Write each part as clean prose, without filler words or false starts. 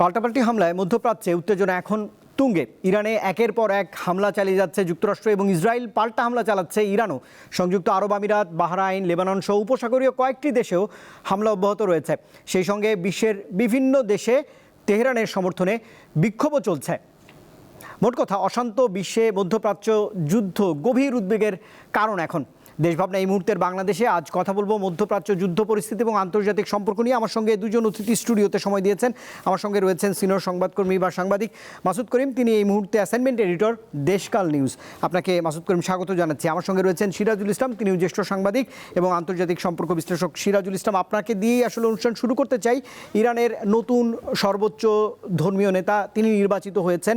পাল্টাপাল্টি হামলায় মধ্যপ্রাচ্যে উত্তেজনা এখন তুঙ্গে। ইরানে একের পর এক হামলা চালিয়ে যাচ্ছে যুক্তরাষ্ট্র এবং ইসরায়েল পাল্টা হামলা চালাচ্ছে ইরানও। সংযুক্ত আরব আমিরাত, বাহরাইন, লেবানন সহ উপসাগরীয় কয়েকটি দেশেও হামলা অব্যাহত রয়েছে। সেই সঙ্গে বিশ্বের বিভিন্ন দেশে তেহরানের সমর্থনে বিক্ষোভও চলছে। মোট কথা, অশান্ত বিশ্বে মধ্যপ্রাচ্য যুদ্ধ গভীর উদ্বেগের কারণ এখন। দেশভাবনা এই মুহূর্তের বাংলাদেশে। আজ কথা বলবো মধ্যপ্রাচ্য যুদ্ধ পরিস্থিতি এবং আন্তর্জাতিক সম্পর্ক নিয়ে। আমার সঙ্গে দুজন অতিথি স্টুডিওতে সময় দিয়েছেন। আমার সঙ্গে রয়েছেন সিনিয়র সংবাদকর্মী বা সাংবাদিক মাসুদ করিম, তিনি এই মুহূর্তে অ্যাসাইনমেন্ট এডিটর দেশকাল নিউজ। আপনাকে মাসুদ করিম স্বাগত জানাচ্ছি। আমার সঙ্গে রয়েছেন সিরাজুল ইসলাম, তিনিও জ্যেষ্ঠ সাংবাদিক এবং আন্তর্জাতিক সম্পর্ক বিশ্লেষক। সিরাজুল ইসলাম, আপনাকে দিয়েই আসলে অনুষ্ঠান শুরু করতে চাই। ইরানের নতুন সর্বোচ্চ ধর্মীয় নেতা তিনি নির্বাচিত হয়েছেন,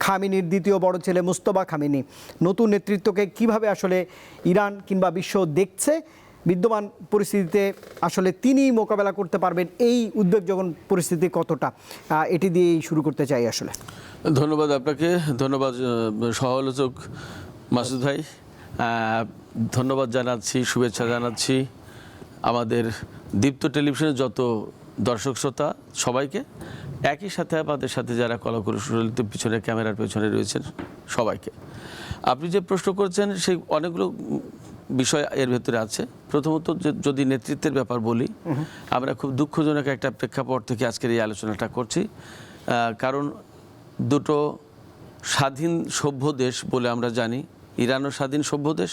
খামেনির দ্বিতীয় বড় ছেলে মুস্তফা খামেনি। নতুন নেতৃত্বকে কিভাবে আসলে ইরান বা বিশ্ব দেখছে, বিদ্যমান পরিস্থিতিতে আসলে তিনি মোকাবেলা করতে পারবেন, এই উদ্বেগজনক পরিস্থিতি কতটা, এটি দিয়েই শুরু করতে চাই আসলে। ধন্যবাদ আপনাকে, ধন্যবাদ সহ-আলোচক মাসুদ ভাই, ধন্যবাদ জানাচ্ছি, শুভেচ্ছা জানাচ্ছি আমাদের দীপ্ত টেলিভিশনের যত দর্শক শ্রোতা সবাইকে, একই সাথে আমাদের সাথে যারা কলাকুশলীতে পিছনে ক্যামেরার পেছনে রয়েছেন সবাইকে। আপনি যে প্রশ্ন করছেন সেই অনেকগুলো বিষয় এর ভেতরে আছে। প্রথমত যদি নেতৃত্বের ব্যাপার বলি, আমরা খুব দুঃখজনক একটা প্রেক্ষাপট থেকে আজকের এই আলোচনাটা করছি। কারণ দুটো স্বাধীন সভ্য দেশ বলে আমরা জানি, ইরানও স্বাধীন সভ্য দেশ,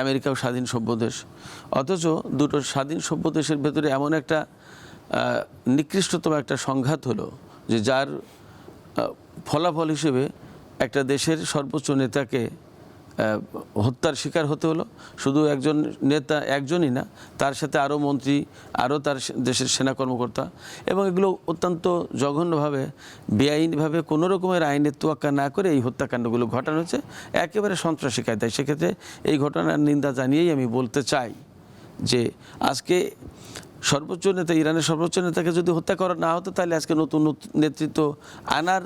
আমেরিকাও স্বাধীন সভ্য দেশ। অথচ দুটো স্বাধীন সভ্য দেশের ভেতরে এমন একটা নিকৃষ্টতম একটা সংঘাত হলো যে যার ফলাফল হিসেবে একটা দেশের সর্বোচ্চ নেতাকে হত্যার শিকার হতে হলো। শুধু একজন নেতা, একজনই না, তার সাথে আরও মন্ত্রী, আরও তার দেশের সেনা কর্মকর্তা, এবং এগুলো অত্যন্ত জঘন্যভাবে বেআইনিভাবে কোনো রকমের আইনের তোয়াক্কা না করে এই হত্যাকাণ্ডগুলো ঘটানো হয়েছে একেবারে সন্ত্রাসী কায়দায়। সেক্ষেত্রে এই ঘটনার নিন্দা জানিয়েই আমি বলতে চাই যে আজকে সর্বোচ্চ নেতা, ইরানের সর্বোচ্চ নেতাকে যদি হত্যা করা না হতো তাহলে আজকে নতুন নেতৃত্ব আনার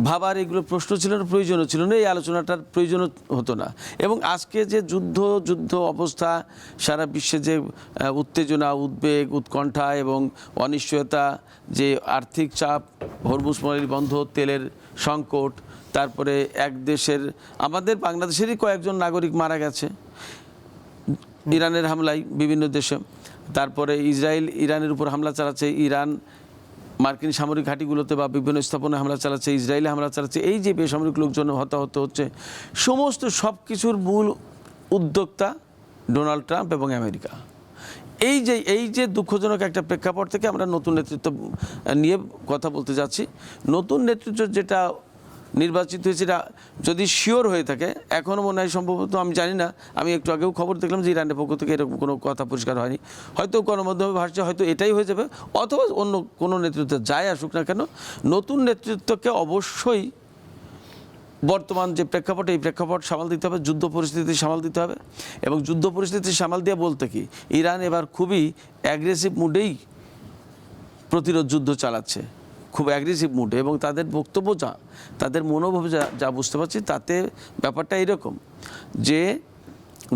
ভাবার এগুলো প্রশ্ন ছিল না, প্রয়োজনও ছিল না, এই আলোচনাটার প্রয়োজনও হতো না। এবং আজকে যে যুদ্ধ অবস্থা, সারা বিশ্বে যে উত্তেজনা, উদ্বেগ, উৎকণ্ঠা এবং অনিশ্চয়তা, যে আর্থিক চাপ, হরমুজ নদী বন্ধ, তেলের সংকট, তারপরে এক দেশের, আমাদের বাংলাদেশেরই কয়েকজন নাগরিক মারা গেছে ইরানের হামলায় বিভিন্ন দেশে, তারপরে ইসরায়েল ইরানের উপর হামলা চালাচ্ছে, ইরান মার্কিন সামরিক ঘাঁটিগুলোতে বা বিভিন্ন স্থাপনায় হামলা চালাচ্ছে, ইসরায়েলে হামলা চালাচ্ছে, এই যে বেসামরিক লোকজন হতাহত হচ্ছে, সমস্ত সব কিছুর মূল উদ্যোক্তা ডোনাল্ড ট্রাম্প এবং আমেরিকা। এই যে দুঃখজনক একটা প্রেক্ষাপট থেকে আমরা নতুন নেতৃত্ব নিয়ে কথা বলতে যাচ্ছি। নতুন নেতৃত্ব যেটা নির্বাচিত হয়েছে, এটা যদি শিওর হয়ে থাকে, এখনও মনে হয় সম্ভবত, আমি জানি না, আমি একটু আগেও খবর দেখলাম যে ইরানের পক্ষ থেকে এরকম কোনো কথা পরিষ্কার হয়নি, হয়তো গণমাধ্যমে ভাসছে, হয়তো এটাই হয়ে যাবে, অথবা অন্য কোনো নেতৃত্ব যাই আসুক না কেন, নতুন নেতৃত্বকে অবশ্যই বর্তমান যে প্রেক্ষাপট, এই প্রেক্ষাপট সামাল দিতে হবে, যুদ্ধ পরিস্থিতি সামাল দিতে হবে। এবং যুদ্ধ পরিস্থিতি সামাল দেওয়া বলতে কি, ইরান এবার খুবই অ্যাগ্রেসিভ মুডেই প্রতিরোধ যুদ্ধ চালাচ্ছে, খুব অ্যাগ্রেসিভ মুডে, এবং তাদের বক্তব্য যা, তাদের মনোভাব যা বুঝতে পারছি, তাতে ব্যাপারটা এরকম যে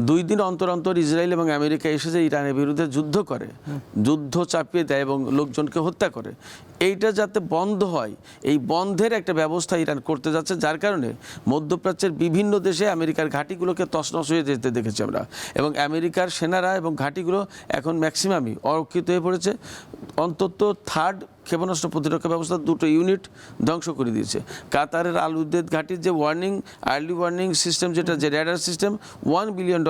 2 দিন অন্তর অন্তর ইসরায়েল এবং আমেরিকা এসেছে ইরানের বিরুদ্ধে যুদ্ধ করে, যুদ্ধ চাপিয়ে দেয় এবং লোকজনকে হত্যা করে। এইটা যাতে বন্ধ হয়, এই বন্ধের একটা ব্যবস্থা ইরান করতে যাচ্ছে, যার কারণে মধ্যপ্রাচ্যের বিভিন্ন দেশে আমেরিকার ঘাঁটিগুলোকে তছনছ হয়ে যেতে দেখেছি আমরা, এবং আমেরিকার সেনারা এবং ঘাঁটিগুলো এখন ম্যাক্সিমামই অরক্ষিত হয়ে পড়েছে। অন্তত 3rd ক্ষেপণাস্ত্র প্রতিরক্ষা ব্যবস্থা 2টো ইউনিট ধ্বংস করে দিয়েছে। কাতারের আল উদেদ ঘাঁটির যে আর্লি ওয়ার্নিং সিস্টেম, যেটা যে র্যাডার সিস্টেম, $1 বিলিয়ন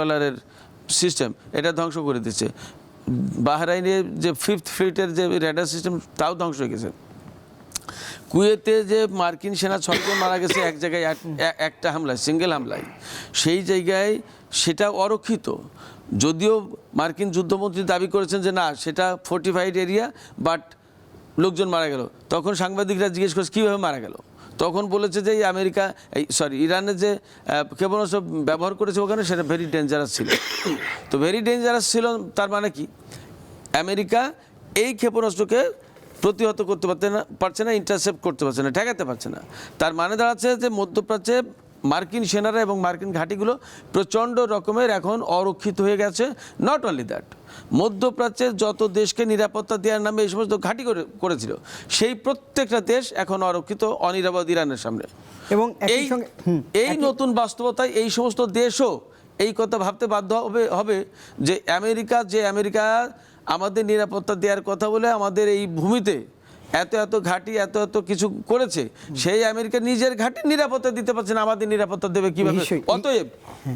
সিস্টেম, এটা ধ্বংস করে দিচ্ছে। বাহরাইনের যে 5th ফ্লিটের যে র্যাডার সিস্টেম, তাও ধ্বংস হয়ে গেছে। কুয়েতে যে মার্কিন সেনা 6 জন মারা গেছে এক জায়গায়, একটা হামলায়, সিঙ্গেল হামলায়, সেই জায়গায় সেটা অরক্ষিত। যদিও মার্কিন যুদ্ধমন্ত্রী দাবি করেছেন যে না, সেটা ফোর্টিফাইড এরিয়া, বাট লোকজন মারা গেল। তখন সাংবাদিকরা জিজ্ঞেস করছে কীভাবে মারা গেল, তখন বলেছে যে ইরানের যে ক্ষেপণাস্ত্র ব্যবহার করেছে ওখানে, সেটা ভেরি ডেঞ্জারাস ছিল। তো ভেরি ডেঞ্জারাস ছিল তার মানে কি, আমেরিকা এই ক্ষেপণাস্ত্রকে প্রতিহত করতে পারছে না, ইন্টারসেপ্ট করতে পারছে না, ঠেকাতে পারছে না। তার মানে দাঁড়াচ্ছে যে মধ্যপ্রাচ্যে মার্কিন সেনারা এবং মার্কিন ঘাঁটিগুলো প্রচণ্ড রকমের এখন অরক্ষিত হয়ে গেছে। নট অনলি দ্যাট, মধ্যপ্রাচ্যের যত দেশকে নিরাপত্তা দেওয়ার নামে এই সমস্ত ঘাঁটি করেছিল, সেই প্রত্যেকটা দেশ এখন অরক্ষিত, অনিরাপদ ইরানের সামনে। এবং একই এই সঙ্গে এই নতুন বাস্তবতায় এই সমস্ত দেশও এই কথা ভাবতে বাধ্য হবে যে আমেরিকা আমাদের নিরাপত্তা দেওয়ার কথা বলে আমাদের এই ভূমিতে এত ঘাঁটি এত কিছু করেছে, সেই আমেরিকা নিজের ঘাঁটির নিরাপত্তা দিতে পারছে না, আমাদের নিরাপত্তা দেবে কিভাবে?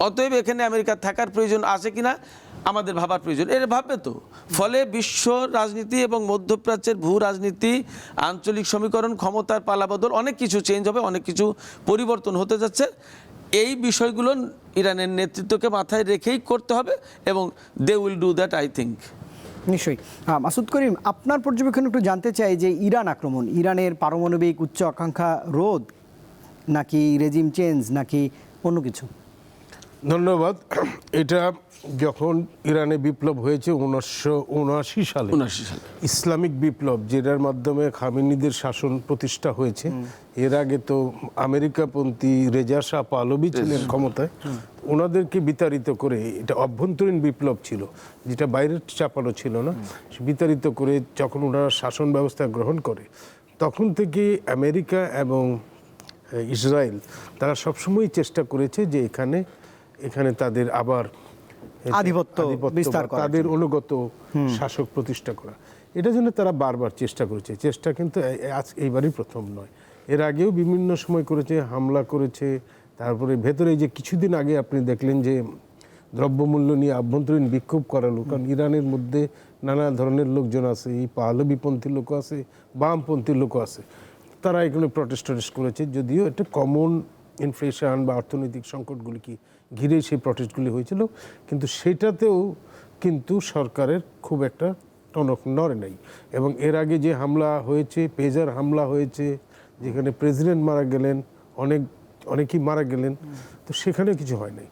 অতএব এখানে আমেরিকা থাকার প্রয়োজন আছে কিনা আমাদের ভাবার প্রয়োজন। এর ভাববে তো। ফলে বিশ্ব রাজনীতি এবং মধ্যপ্রাচ্যের ভূ রাজনীতি, আঞ্চলিক সমীকরণ, ক্ষমতার পালাবদল, অনেক কিছু চেঞ্জ হবে, অনেক কিছু পরিবর্তন হতে যাচ্ছে। এই বিষয়গুলো ইরানের নেতৃত্বকে মাথায় রেখেই করতে হবে এবং they will do that, I think. নিশ্চয়ই। মাসুদ করিম, আপনার পর্যবেক্ষণ একটু জানতে চাই যে ইরান আক্রমণ ইরানের পারমাণবিক উচ্চ আকাঙ্ক্ষা রোধ, নাকি রেজিম চেঞ্জ, নাকি অন্য কিছু? ধন্যবাদ। এটা যখন ইরানে বিপ্লব হয়েছে 1979 সালে, ইসলামিক বিপ্লব, যেটার মাধ্যমে খামেনিদের শাসন প্রতিষ্ঠা হয়েছে। এর আগে তো আমেরিকাপন্থী রেজা শাহ পাহলভি ছিলেন ক্ষমতায়, ওনাদেরকে বিতাড়িত করে, এটা অভ্যন্তরীণ বিপ্লব ছিল, যেটা বাইরের চাপানো ছিল না, বিতাড়িত করে যখন ওনারা শাসন ব্যবস্থা গ্রহণ করে, তখন থেকে আমেরিকা এবং ইসরায়েল তারা সবসময় চেষ্টা করেছে যে এখানে তাদের আবার আধিপত্য বিস্তার করা, তাদের অনুগত শাসক প্রতিষ্ঠা করা। এটার জন্য তারা বারবার চেষ্টা করেছে। চেষ্টা কিন্তু এইবারই প্রথম নয়, এর আগেও বিভিন্ন সময় করেছে, হামলা করেছে। তারপরে ভেতরে যে কিছুদিন আগে আপনি দেখলেন যে দ্রব্যমূল্য নিয়ে আভ্যন্তরীণ বিক্ষোভ করালো, কারণ ইরানের মধ্যে নানা ধরনের লোকজন আছে, এই পাহলভিপন্থী লোক আছে, বামপন্থী লোক আছে, তারা এগুলো প্রটেস্ট করেছে। যদিও এটা কমন ইনফ্লেশন বা অর্থনৈতিক সংকটগুলিকে ঘিরে সেই প্রটেস্টগুলি হয়েছিল, কিন্তু সেটাতেও কিন্তু সরকারের খুব একটা টনক নড়ে নাই। এবং এর আগে যে হামলা হয়েছে, পেজার হামলা হয়েছে, যেখানে প্রেসিডেন্ট মারা গেলেন, অনেকেই মারা গেলেন, তো সেখানে কিছু হয় নাই।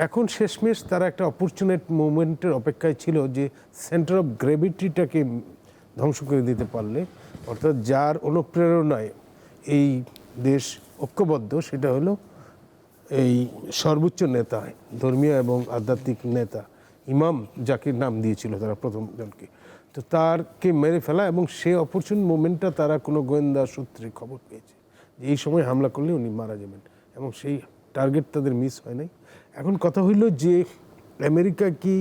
এখন শেষমেশ তারা একটা অপরচুনিটি মুভমেন্টের অপেক্ষায় ছিল, যে সেন্টার অফ গ্র্যাভিটিটাকে ধ্বংস করে দিতে পারলে, অর্থাৎ যার অনুপ্রেরণায় এই দেশ ঐক্যবদ্ধ, সেটা হলো এই সর্বোচ্চ নেতা, ধর্মীয় এবং আধ্যাত্মিক নেতা ইমাম, যাকে নাম দিয়েছিল তারা প্রথম জনকে, তো তারকে মেরে ফেলা। এবং সেই অপরচুন মোমেন্টটা তারা কোনো গোয়েন্দা সূত্রে খবর পেয়েছে যে এই সময় হামলা করলে উনি মারা যাবেন, এবং সেই টার্গেট তাদের মিস হয় নাই। এখন কথা হইল যে আমেরিকা কি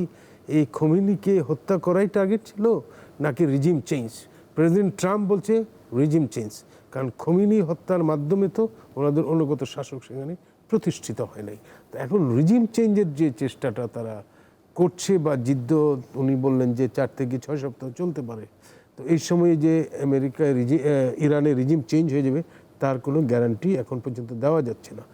এই খোমেনিকে হত্যা করাই টার্গেট ছিল, নাকি রিজিম চেঞ্জ? প্রেসিডেন্ট ট্রাম্প বলছে রিজিম চেঞ্জ, কারণ খোমেনি হত্যার মাধ্যমে তো ওনাদের অনুগত শাসক সেখানে প্রতিষ্ঠিত হয় নাই। তো এখন রিজিম চেঞ্জের যে চেষ্টাটা তারা করছে, বা যুদ্ধ উনি বললেন যে 4 থেকে 6 সপ্তাহ চলতে পারে, তো এই সময়ে যে আমেরিকায় ইরানের রিজিম চেঞ্জ হয়ে যাবে তার কোনো গ্যারান্টি এখন পর্যন্ত দেওয়া যাচ্ছে না।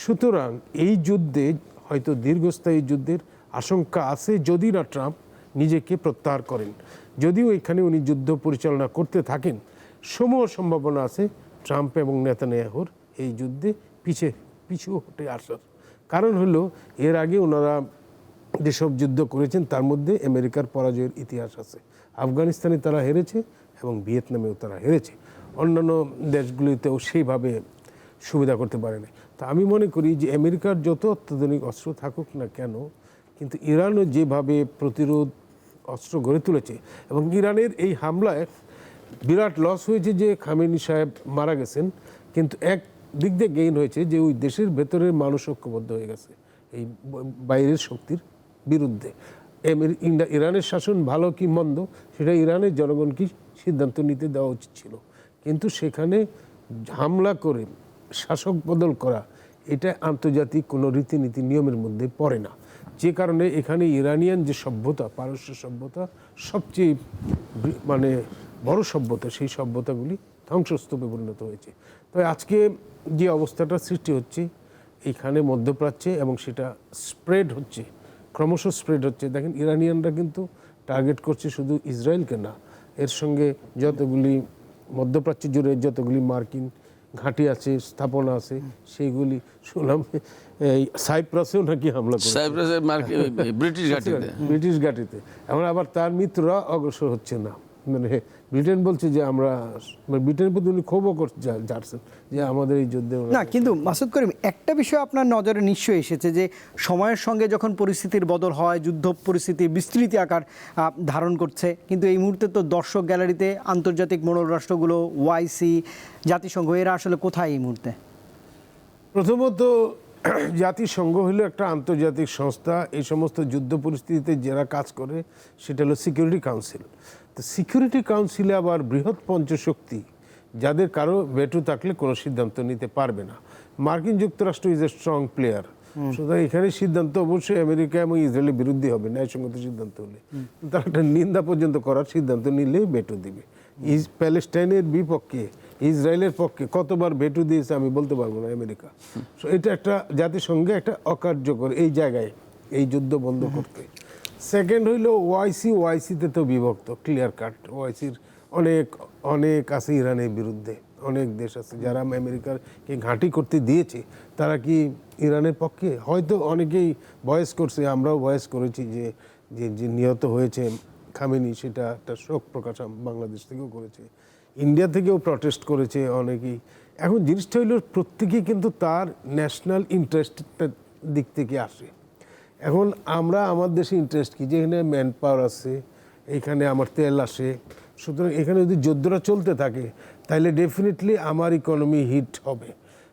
সুতরাং এই যুদ্ধে হয়তো দীর্ঘস্থায়ী যুদ্ধের আশঙ্কা আছে, যদি না ট্রাম্প নিজেকে প্রত্যাহার করেন। যদিও এখানে উনি যুদ্ধ পরিচালনা করতে থাকেন, সমূহ সম্ভাবনা আছে ট্রাম্প এবং নেতানিয়াহুর এই যুদ্ধে পিছু হটে আসার। কারণ হলো, এর আগে ওনারা যেসব যুদ্ধ করেছেন তার মধ্যে আমেরিকার পরাজয়ের ইতিহাস আছে। আফগানিস্তানে তারা হেরেছে এবং ভিয়েতনামেও তারা হেরেছে, অন্যান্য দেশগুলিতেও সেইভাবে সুবিধা করতে পারে না। তা আমি মনে করি যে আমেরিকার যত অত্যাধুনিক অস্ত্র থাকুক না কেন, কিন্তু ইরানও যেভাবে প্রতিরোধ অস্ত্র গড়ে তুলেছে, এবং ইরানের এই হামলায় বিরাট লস হয়েছে যে খামেনি সাহেব মারা গেছেন, কিন্তু এক দিক দিয়ে গেইন হয়েছে যে ওই দেশের ভেতরের মানুষ ঐক্যবদ্ধ হয়ে গেছে এই বাইরের শক্তির বিরুদ্ধে। ইরানের শাসন ভালো কি মন্দ সেটা ইরানের জনগণকে সিদ্ধান্ত নিতে দেওয়া উচিত ছিল, কিন্তু সেখানে হামলা করে শাসক বদল করা, এটা আন্তর্জাতিক কোনো রীতিনীতি নিয়মের মধ্যে পড়ে না। যে কারণে এখানে ইরানিয়ান যে সভ্যতা, পারস্য সভ্যতা সবচেয়ে বড় সভ্যতা, সেই সভ্যতাগুলি ধ্বংসস্তূপে পরিণত হয়েছে। তো আজকে যে অবস্থাটা সৃষ্টি হচ্ছে এখানে মধ্যপ্রাচ্যে, এবং সেটা স্প্রেড হচ্ছে, ক্রমশ স্প্রেড হচ্ছে। দেখেন, ইরানিয়ানরা কিন্তু টার্গেট করছে শুধু ইসরায়েলকে না, এর সঙ্গে যতগুলি মধ্যপ্রাচ্য জুড়ে যতগুলি মার্কিন ঘাঁটি আছে, স্থাপনা আছে, সেইগুলি শুনলাম এই সাইপ্রাসেও নাকি হামলা করছে, ব্রিটিশ ঘাঁটিতে। এখন আবার তার মিত্ররা অগ্রসর হচ্ছে না, মানে ব্রিটেন বলছে যে আমরা, ব্রিটেনের প্রতি উনি ক্ষোভও যাচ্ছেন যে আমাদের এই যুদ্ধে না, কিন্তু মাসুদ করিম, একটা বিষয় আপনার নজরে নিশ্চয়ই এসেছে যে সময়ের সঙ্গে যখন পরিস্থিতির বদল হয়, যুদ্ধ পরিস্থিতি বিস্তৃতি আকার ধারণ করছে, কিন্তু এই মুহূর্তে তো দর্শক গ্যালারিতে আন্তর্জাতিক মোড়ল রাষ্ট্রগুলো, ওআইসি, জাতিসংঘ, এরা আসলে কোথায় এই মুহূর্তে? প্রথমত জাতিসংঘ হলো একটা আন্তর্জাতিক সংস্থা। এই সমস্ত যুদ্ধ পরিস্থিতিতে যারা কাজ করে সেটা হলো সিকিউরিটি কাউন্সিল। তো সিকিউরিটি কাউন্সিলে আবার বৃহৎ পঞ্চশক্তি, যাদের কারো ভেটো থাকলে কোনো সিদ্ধান্ত নিতে পারবে না। মার্কিন যুক্তরাষ্ট্র ইজ এ স্ট্রং প্লেয়ার, সুতরাং এখানে সিদ্ধান্ত অবশ্যই আমেরিকা এবং ইসরায়েলের বিরুদ্ধে হবে ন্যায়সঙ্গত সিদ্ধান্ত হলে। তারা একটা নিন্দা পর্যন্ত করার সিদ্ধান্ত নিলে ভেটো দিবে। প্যালেস্টাইনের বিপক্ষে, ইসরায়েলের পক্ষে কতবার ভেটো দিয়েছে আমি বলতে পারবো না আমেরিকা। সো এটা একটা জাতিসংঘে একটা অকার্যকর এই জায়গায় এই যুদ্ধ বন্ধ করতে। সেকেন্ড হইল ওআইসি। ওআইসিতে তো বিভক্ত, ক্লিয়ার কাট। ওআইসির অনেক অনেক আছে ইরানের বিরুদ্ধে, অনেক দেশ আছে যারা আমেরিকাকে ঘাঁটি করতে দিয়েছে। তারা কি ইরানের পক্ষে? হয়তো অনেকেই ভয়েস করছে, আমরাও ভয়েস করেছি যে যে নিহত হয়েছে খামেনি, সেটা একটা শোক প্রকাশ বাংলাদেশ থেকেও করেছে, ইন্ডিয়া থেকেও প্রটেস্ট করেছে অনেকেই। এখন জিনিসটা হইল প্রত্যেকেই কিন্তু তার ন্যাশনাল ইন্টারেস্টের দিক থেকে আসে। এখন আমরা আমার দেশে ইন্টারেস্ট কি, যেখানে ম্যান পাওয়ার আছে, এইখানে আমার তেল আসে, সুতরাং এখানে যদি যুদ্ধটা চলতে থাকে তাহলে ডেফিনেটলি আমার ইকোনমি হিট হবে।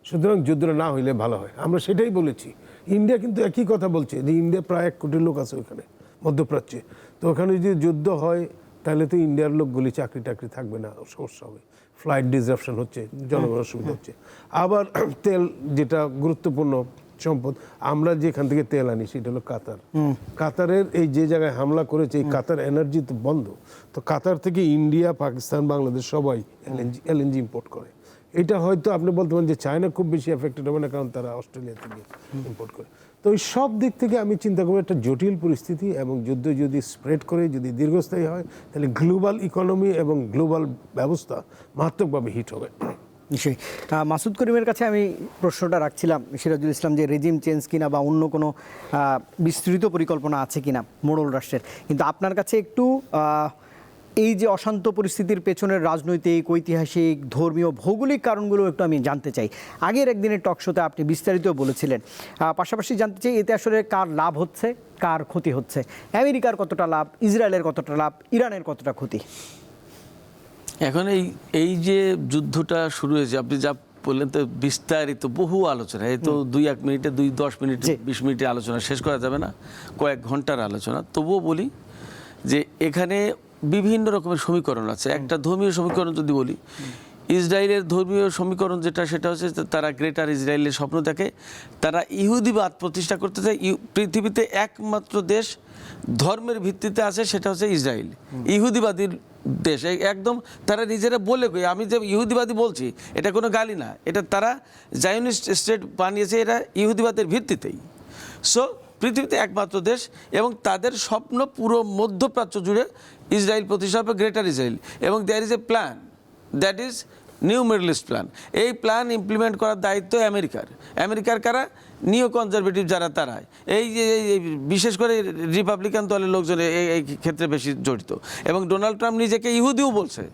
সুতরাং যুদ্ধটা না হইলে ভালো হয়, আমরা সেটাই বলেছি। ইন্ডিয়া কিন্তু একই কথা বলছে যে ইন্ডিয়া প্রায় 1 কোটি লোক আছে ওখানে মধ্যপ্রাচ্যে, তো ওখানে যদি যুদ্ধ হয় তাহলে তো ইন্ডিয়ার লোকগুলি চাকরি টাকরি থাকবে না, সমস্যা হবে, ফ্লাইট ডিসরাপশন হচ্ছে, জনগণের অসুবিধা হচ্ছে। আবার তেল যেটা গুরুত্বপূর্ণ সম্পদ, আমরা যেখান থেকে তেল আনি সেটা হলো কাতার। কাতারের এই যে জায়গায় হামলা করেছে, এই কাতার এনার্জি তো বন্ধ, তো কাতার থেকে ইন্ডিয়া, পাকিস্তান, বাংলাদেশ সবাই এলএনজি ইম্পোর্ট করে। এটা হয়তো আপনি বলতে পারেন যে চায়না খুব বেশি এফেক্টেড হবে না, কারণ তারা অস্ট্রেলিয়া থেকে ইম্পোর্ট করে। তো ওই সব দিক থেকে আমি চিন্তা করবো একটা জটিল পরিস্থিতি, এবং যুদ্ধ যদি স্প্রেড করে, যদি দীর্ঘস্থায়ী হয়, তাহলে গ্লোবাল ইকোনমি এবং গ্লোবাল ব্যবস্থা মারাত্মকভাবে হিট হবে। নিশ্চয়ই। মাসুদ করিমের কাছে আমি প্রশ্নটা রাখছিলাম, সিরাজুল ইসলাম, যে রেজিম চেঞ্জ কিনা বা অন্য কোনো বিস্তৃত পরিকল্পনা আছে কিনা মোড়ল রাষ্ট্রের, কিন্তু আপনার কাছে একটু এই যে অশান্ত পরিস্থিতির পেছনের রাজনৈতিক, ঐতিহাসিক, ধর্মীয়, ভৌগোলিক কারণগুলো একটু আমি জানতে চাই। আগের একদিনের টকশোতে আপনি বিস্তারিত বলেছিলেন। পাশাপাশি জানতে চাই এতে আসলে কার লাভ হচ্ছে, কার ক্ষতি হচ্ছে, আমেরিকার কতটা লাভ, ইসরায়েলের কতটা লাভ, ইরানের কতটা ক্ষতি? এখন এই যে যুদ্ধটা শুরু হয়েছে, আপনি যা বললেন তো বিস্তারিত বহু আলোচনা, এই তো 2-1 মিনিটে 10 মিনিট 20 মিনিটের আলোচনা শেষ করা যাবে না, কয়েক ঘন্টার আলোচনা। তবুও বলি যে এখানে বিভিন্ন রকমের সমীকরণ আছে। একটা ধর্মীয় সমীকরণ যদি বলি, ইসরায়েলের ধর্মীয় সমীকরণ যেটা, সেটা হচ্ছে তারা গ্রেটার ইসরায়েলের স্বপ্ন দেখে, তারা ইহুদিবাদ প্রতিষ্ঠা করতে চায়। পৃথিবীতে একমাত্র দেশ ধর্মের ভিত্তিতে আছে, সেটা হচ্ছে ইসরায়েল, ইহুদিবাদীর দেশ একদম। তারা নিজেরা বলে, আমি যে ইহুদিবাদী বলছি এটা কোনো গালি না, এটা তারা জায়নিস্ট স্টেট বানিয়েছে, এটা ইহুদিবাদের ভিত্তিতেই। সো পৃথিবীতে একমাত্র দেশ, এবং তাদের স্বপ্ন পুরো মধ্যপ্রাচ্য জুড়ে ইসরায়েল প্রতিষ্ঠা হবে, গ্রেটার ইসরায়েল। এবং there is a plan, that is new Middle East plan. এই প্ল্যান ইমপ্লিমেন্ট করার দায়িত্ব আমেরিকার কারা, নিও কনজারভেটিভ যারা, তারা এই যে বিশেষ করে রিপাবলিকান দলের লোকজন এই ক্ষেত্রে বেশি জড়িত। এবং ডোনাল্ড ট্রাম্প নিজেকে ইহুদিও বলছে,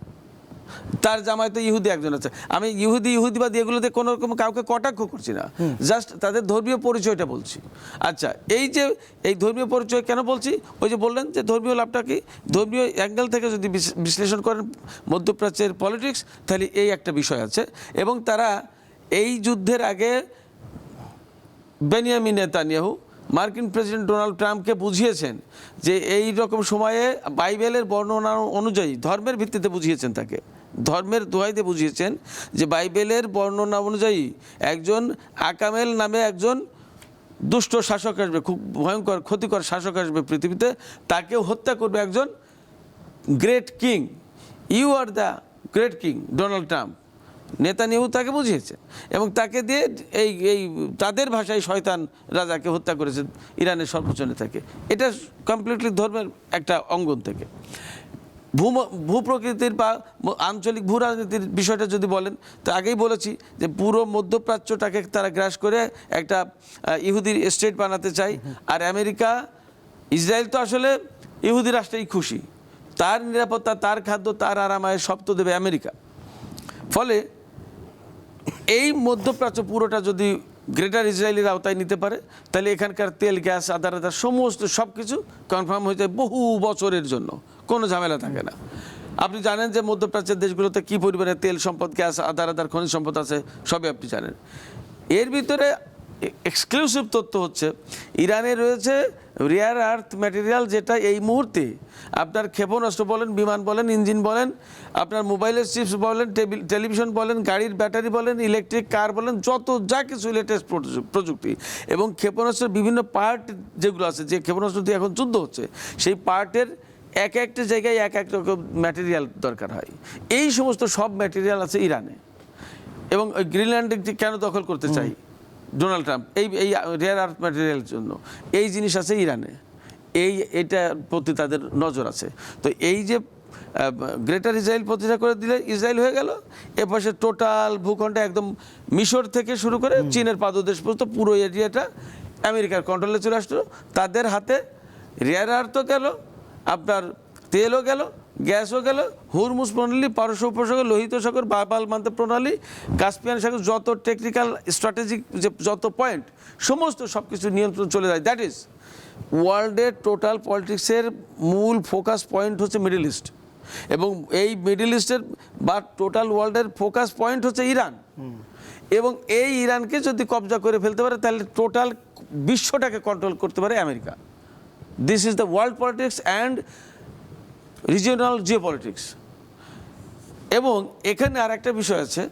তার জামায়াতে ইহুদি একজন আছে। আমি ইহুদিবাদী এগুলোতে কোনো রকম কাউকে কটাক্ষ করছি না, জাস্ট তাদের ধর্মীয় পরিচয়টা বলছি। আচ্ছা, এই ধর্মীয় পরিচয় কেন বলছি? ওই যে বললেন যে ধর্মীয় লাভটা কি, ধর্মীয় অ্যাঙ্গেল থেকে যদি বিশ্লেষণ করেন মধ্যপ্রাচ্যের পলিটিক্স, তাহলে এই একটা বিষয় আছে। এবং তারা এই যুদ্ধের আগে বেনিয়ামিন নেতানিয়াহু মার্কিন প্রেসিডেন্ট ডোনাল্ড ট্রাম্পকে বুঝিয়েছেন যে এই রকম সময়ে বাইবেলের বর্ণনা অনুযায়ী, ধর্মের ভিত্তিতে বুঝিয়েছেন, তাকে ধর্মের দোহাই দিয়ে বুঝিয়েছেন যে বাইবেলের বর্ণনা অনুযায়ী একজন আকামেল নামে একজন দুষ্ট শাসক আসবে, খুব ভয়ঙ্কর ক্ষতিকর শাসক আসবে পৃথিবীতে, তাকেও হত্যা করবে একজন great king. You are the great king Donald Trump. Netanyahu তাকে বুঝিয়েছে, এবং তাকে দিয়ে এই তাদের ভাষায় শয়তান রাজাকে হত্যা করেছে ইরানের সর্বোচ্চ নেতাকে। এটা কমপ্লিটলি ধর্মের একটা অঙ্গন থেকে। ভূপ্রকৃতির বা আঞ্চলিক ভূ রাজনীতির বিষয়টা যদি বলেন, তো আগেই বলেছি যে পুরো মধ্যপ্রাচ্যটাকে তারা গ্রাস করে একটা ইহুদি স্টেট বানাতে চায়। আর আমেরিকা, ইসরায়েল তো আসলে ইহুদি রাষ্ট্রেই খুশি, তার নিরাপত্তা, তার খাদ্য, তার আরামায় সব তো দেবে আমেরিকা। ফলে এই মধ্যপ্রাচ্য পুরোটা যদি গ্রেটার ইসরায়েলের আওতায় নিতে পারে, তাহলে এখানকার তেল, গ্যাস, আদার সমস্ত সব কিছু কনফার্ম হয়ে যায় বহু বছরের জন্য, কোনো ঝামেলা থাকে না। আপনি জানেন যে মধ্যপ্রাচ্যের দেশগুলোতে কী পরিমাণে তেল সম্পদ, গ্যাস, আদার খনিজ সম্পদ আছে, সবই আপনি জানেন। এর ভিতরে এক্সক্লুসিভ তথ্য হচ্ছে ইরানে রয়েছে রেয়ার আর্থ ম্যাটেরিয়াল, যেটা এই মুহূর্তে আপনার ক্ষেপণাস্ত্র বলেন, বিমান বলেন, ইঞ্জিন বলেন, আপনার মোবাইলের চিপস বলেন, টেলিভিশন বলেন, গাড়ির ব্যাটারি বলেন, ইলেকট্রিক কার বলেন, যত যা কিছু লেটেস্ট প্রযুক্তি এবং ক্ষেপণাস্ত্রের বিভিন্ন পার্ট যেগুলো আছে, যে ক্ষেপণাস্ত্র দিয়ে এখন যুদ্ধ হচ্ছে, সেই পার্টের এক একটা জায়গায় এক এক রকম ম্যাটেরিয়াল দরকার হয়। এই সমস্ত সব ম্যাটেরিয়াল আছে ইরানে। এবং ওই গ্রিনল্যান্ড কেন দখল করতে চাই ডোনাল্ড ট্রাম্প? এই রেয়ার আর্থ ম্যাটেরিয়ালের জন্য। এই জিনিস আছে ইরানে, এটার প্রতি তাদের নজর আছে। তো এই যে গ্রেটার ইসরায়েল প্রতিষ্ঠা করে দিলে ইসরায়েল হয়ে গেল, এপাশে টোটাল ভূখণ্ডে একদম মিশর থেকে শুরু করে চীনের পাদদেশ পর্যন্ত পুরো এরিয়াটা আমেরিকার কন্ট্রোলে চলে আসলো। তাদের হাতে রেয়ার আর্থও গেল, আপনার তেলও গেল, গ্যাসও গেল, হুরমুজ প্রণালী, পারস্য উপসাগর, লোহিত সাগর, বাব-আল মান্দব প্রণালী, কাস্পিয়ান সাগর, যত টেকনিক্যাল স্ট্র্যাটেজিক যে যত পয়েন্ট, সমস্ত সব কিছু নিয়ন্ত্রণ চলে যায়। দ্যাট ইজ ওয়ার্ল্ডের টোটাল পলিটিক্সের মূল ফোকাস পয়েন্ট হচ্ছে মিডল ইস্ট, এবং এই মিডল ইস্টের বা টোটাল ওয়ার্ল্ডের ফোকাস পয়েন্ট হচ্ছে ইরান। এবং এই ইরানকে যদি কবজা করে ফেলতে পারে, তাহলে টোটাল বিশ্বটাকে কন্ট্রোল করতে পারে America. This is the world politics and regional geopolitics. এবং এখানে আর একটা বিষয় আছে,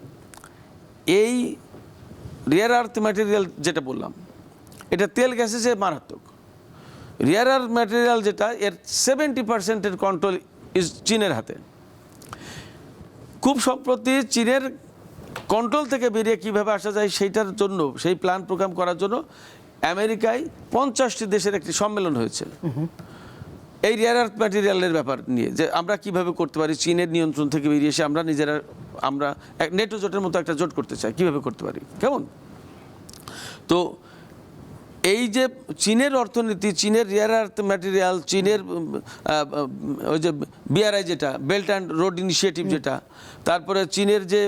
এই রেয়ার আর্থ ম্যাটেরিয়াল যেটা বললাম, এটা তেল গ্যাসে যে মারাত্মক। রেয়ার আর্থ ম্যাটেরিয়াল যেটা, এর 70% কন্ট্রোল ইজ চীনের হাতে। খুব সম্প্রতি চীনের কন্ট্রোল থেকে বেরিয়ে কীভাবে আসা যায় সেইটার জন্য, সেই প্ল্যান প্রোগ্রাম করার জন্য আমেরিকায় 50টি দেশের একটি সম্মেলন হয়েছে এই রেয়ার আর্থ ম্যাটেরিয়ালের ব্যাপার নিয়ে, যে আমরা কিভাবে করতে পারি চীনের নিয়ন্ত্রণ থেকে বেরিয়ে এসে আমরা নেটো জোটের মতো একটা জোট করতে চাই, কিভাবে করতে পারি, কেমন? তো এই যে চীনের অর্থনীতি, চীনের রেয়ার আর্থ ম্যাটেরিয়াল, চীনের ওই যে বিআরআই যেটা বেল্ট অ্যান্ড রোড ইনিশিয়েটিভ যেটা, তারপরে চীনের যে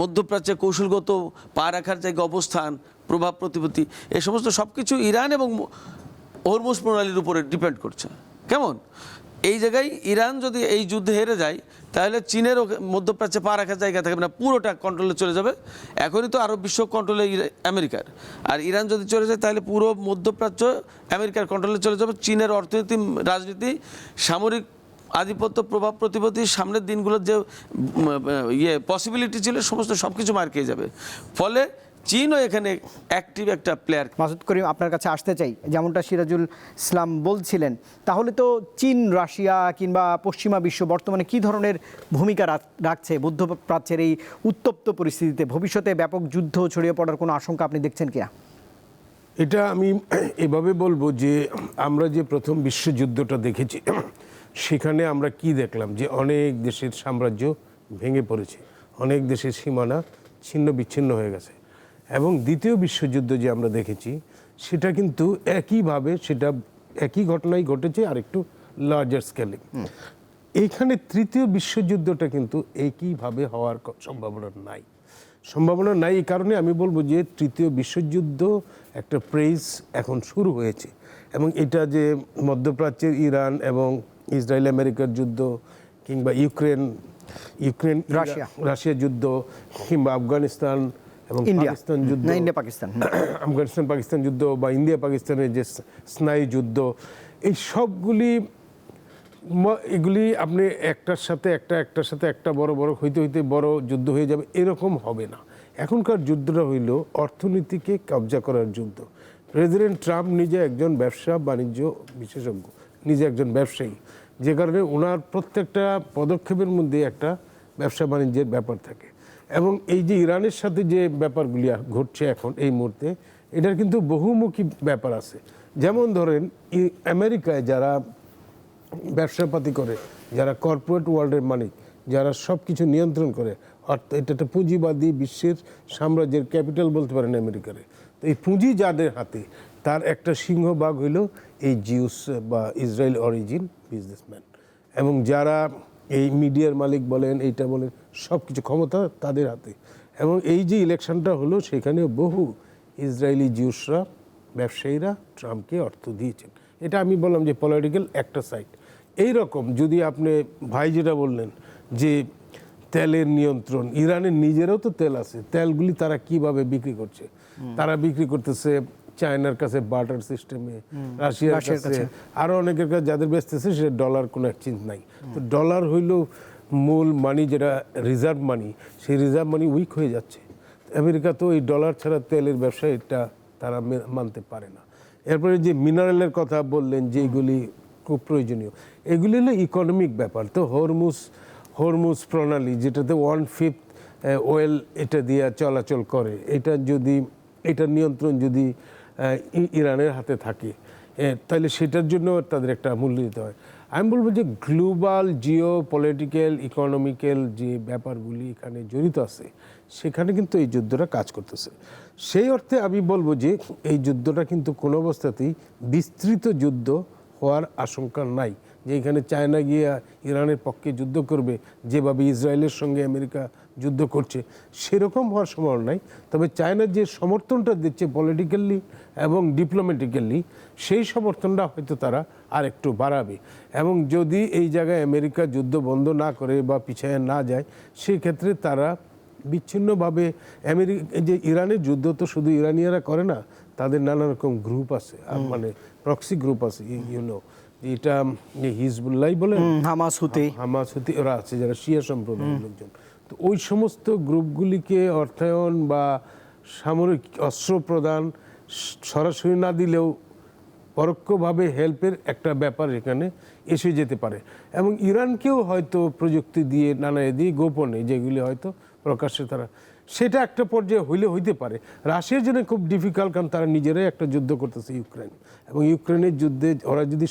মধ্যপ্রাচ্যে কৌশলগত পা রাখার জায়গা, অবস্থান, প্রভাব প্রতিপত্তি, এই সমস্ত সব কিছু ইরান এবং হরমুজ প্রণালীর উপরে ডিপেন্ড করছে, কেমন? এই জায়গায় ইরান যদি এই যুদ্ধে হেরে যায়, তাহলে চীনের মধ্যপ্রাচ্যে পা রাখার জায়গা থাকবে না, পুরোটা কন্ট্রোলে চলে যাবে। এখনই তো আরব বিশ্ব কন্ট্রোলে আমেরিকার, আর ইরান যদি চলে যায় তাহলে পুরো মধ্যপ্রাচ্য আমেরিকার কন্ট্রোলে চলে যাবে। চীনের অর্থনীতি, রাজনীতি, সামরিক আধিপত্য, প্রভাব প্রতিপত্তি, সামনের দিনগুলোর যে পসিবিলিটি ছিল, সমস্ত সব কিছু মার খেয়ে যাবে। ফলে চীনও এখানে অ্যাক্টিভ একটা প্লেয়ার। মাসুদ করিম, আপনার কাছে আসতে চাই, যেমনটা সিরাজুল ইসলাম বলছিলেন, তাহলে তো চীন, রাশিয়া কিংবা পশ্চিমা বিশ্ব বর্তমানে কী ধরনের ভূমিকা রাখছে মধ্যপ্রাচ্যের এই উত্তপ্ত পরিস্থিতিতে? ভবিষ্যতে ব্যাপক যুদ্ধ ছড়িয়ে পড়ার কোনো আশঙ্কা আপনি দেখছেন কিনা? এটা আমি এভাবে বলবো যে আমরা যে প্রথম বিশ্বযুদ্ধটা দেখেছি, সেখানে আমরা কি দেখলাম, যে অনেক দেশের সাম্রাজ্য ভেঙে পড়েছে, অনেক দেশের সীমানা ছিন্ন বিচ্ছিন্ন হয়ে গেছে। এবং দ্বিতীয় বিশ্বযুদ্ধ যে আমরা দেখেছি, সেটা কিন্তু একইভাবে, সেটা একই ঘটনাই ঘটেছে আর একটু লার্জার স্কেলে। এইখানে তৃতীয় বিশ্বযুদ্ধটা কিন্তু একইভাবে হওয়ার সম্ভাবনা নাই। এই কারণে আমি বলবো যে তৃতীয় বিশ্বযুদ্ধ একটা প্রেস এখন শুরু হয়েছে, এবং এটা যে মধ্যপ্রাচ্যের ইরান এবং ইসরায়েল আমেরিকার যুদ্ধ, কিংবা ইউক্রেন রাশিয়া যুদ্ধ, কিংবা আফগানিস্তান এবং পাকিস্তান যুদ্ধ, আফগানিস্তান পাকিস্তান যুদ্ধ, বা ইন্ডিয়া পাকিস্তানের যে স্নায়ু যুদ্ধ, এই এগুলি আপনি একটার সাথে একটা বড় হইতে বড় যুদ্ধ হয়ে যাবে, এরকম হবে না। এখনকার যুদ্ধটা হইল অর্থনীতিকে কবজা করার যুদ্ধ। প্রেসিডেন্ট ট্রাম্প নিজে একজন ব্যবসা বাণিজ্য বিশেষজ্ঞ, নিজে একজন ব্যবসায়ী, যে কারণে ওনার প্রত্যেকটা পদক্ষেপের মধ্যে একটা ব্যবসা বাণিজ্যের ব্যাপার থাকে। এবং এই যে ইরানের সাথে যে ব্যাপারগুলি ঘটছে এখন এই মুহূর্তে, এটার কিন্তু বহুমুখী ব্যাপার আছে। যেমন ধরেন, আমেরিকায় যারা ব্যবসাপাতি করে, যারা কর্পোরেট ওয়ার্ল্ডের মালিক, যারা সব কিছু নিয়ন্ত্রণ করে, অর্থাৎ এটা একটা পুঁজিবাদী বিশ্বের সাম্রাজ্যের ক্যাপিটাল বলতে পারেন আমেরিকারে। তো এই পুঁজি যাদের হাতে, তার একটা সিংহভাগ হইল এই জিউস বা ইসরায়েল অরিজিন বিজনেসম্যান। এবং যারা এই মিডিয়ার মালিক বলেন, এইটা বলেন, সব কিছু ক্ষমতা তাদের হাতে। এবং এই যে ইলেকশনটা হলো, সেখানে বহু ইসরায়েলি জিউসরা, ব্যবসায়ীরা ট্রাম্পকে অর্থ দিয়েছেন। এটা আমি বললাম যে পলিটিক্যাল একটা সাইড। এই রকম যদি আপনি ভাই যেটা বললেন যে তেলের নিয়ন্ত্রণ, ইরানের নিজেরও তো তেল আছে, তেলগুলি তারা কিভাবে বিক্রি করছে? তারা বিক্রি করতেছে চায়নার কাছে বার্টার সিস্টেমে, রাশিয়ার কাছে, আরো অনেকের কাছে, যাদের বেচতেছে সে ডলার কোনো এক্সচেঞ্জ নাই। তো ডলার হইল মূল মানি, যেটা রিজার্ভ মানি, সেই রিজার্ভ মানি উইক হয়ে যাচ্ছে। আমেরিকা তো এই ডলার ছাড়া তেলের ব্যবসা এটা তারা মানতে পারে না। এরপরে যে মিনারেলের কথা বললেন, যেগুলি খুব প্রয়োজনীয়, এগুলি হলো ইকোনমিক ব্যাপার। তো হরমুজ প্রণালী, যেটাতে 1/5 ওয়েল এটা দিয়ে চলাচল করে, এটার নিয়ন্ত্রণ যদি ইরানের হাতে থাকে, তাহলে সেটার জন্য তাদের একটা মূল্য দিতে হয়। আমি বলবো যে গ্লোবাল জিও পলিটিক্যাল ইকোনমিক্যাল যে ব্যাপারগুলি এখানে জড়িত আছে, সেখানে কিন্তু এই যুদ্ধটা কাজ করতেছে। সেই অর্থে আমি বলবো যে এই যুদ্ধটা কিন্তু কোনো অবস্থাতেই বিস্তৃত যুদ্ধ হওয়ার আশঙ্কা নাই, যে এখানে চায়না গিয়ে ইরানের পক্ষে যুদ্ধ করবে, যেভাবে ইসরায়েলের সঙ্গে আমেরিকা যুদ্ধ করছে, সেরকম হওয়ার সম্ভাবনা নাই। তবে চায়নার যে সমর্থনটা দিচ্ছে পলিটিক্যালি এবং ডিপ্লোম্যাটিক্যালি, সেই সমর্থনটা হয়তো তারা আর একটু বাড়াবে। এবং যদি এই জায়গায় আমেরিকা যুদ্ধ বন্ধ না করে বা পিছিয়ে না যায়, সেই ক্ষেত্রে তারা বিচ্ছিন্নভাবে যে ইরানের যুদ্ধ তো শুধু ইরানিয়ারা করে না, তাদের নানা রকম গ্রুপ আছে, মানে প্রক্সি গ্রুপ আছে, ইউনো, এটা হিজবুল্লাহ বলে, হামাস হুতি ওরা আছে, যারা শিয়া সম্প্রদায়ের লোকজন। তো ওই সমস্ত গ্রুপগুলিকে অর্থায়ন বা সামরিক অস্ত্র প্রদান সরাসরি না দিলেও পরোক্ষভাবে হেল্পের একটা ব্যাপার এখানে এসে যেতে পারে। এবং ইরানকেও হয়তো প্রযুক্তি দিয়ে, নানা দিয়ে গোপনে, যেগুলি হয়তো প্রকাশ্যে তারা, সেটা একটা পর্যায়ে হইতে পারে। রাশিয়ার জন্য খুব ডিফিকাল্ট, কারণ তারা নিজেরাই একটা যুদ্ধ করতেছে ইউক্রেন, এবং ইউক্রেনের যুদ্ধে ওরা যদি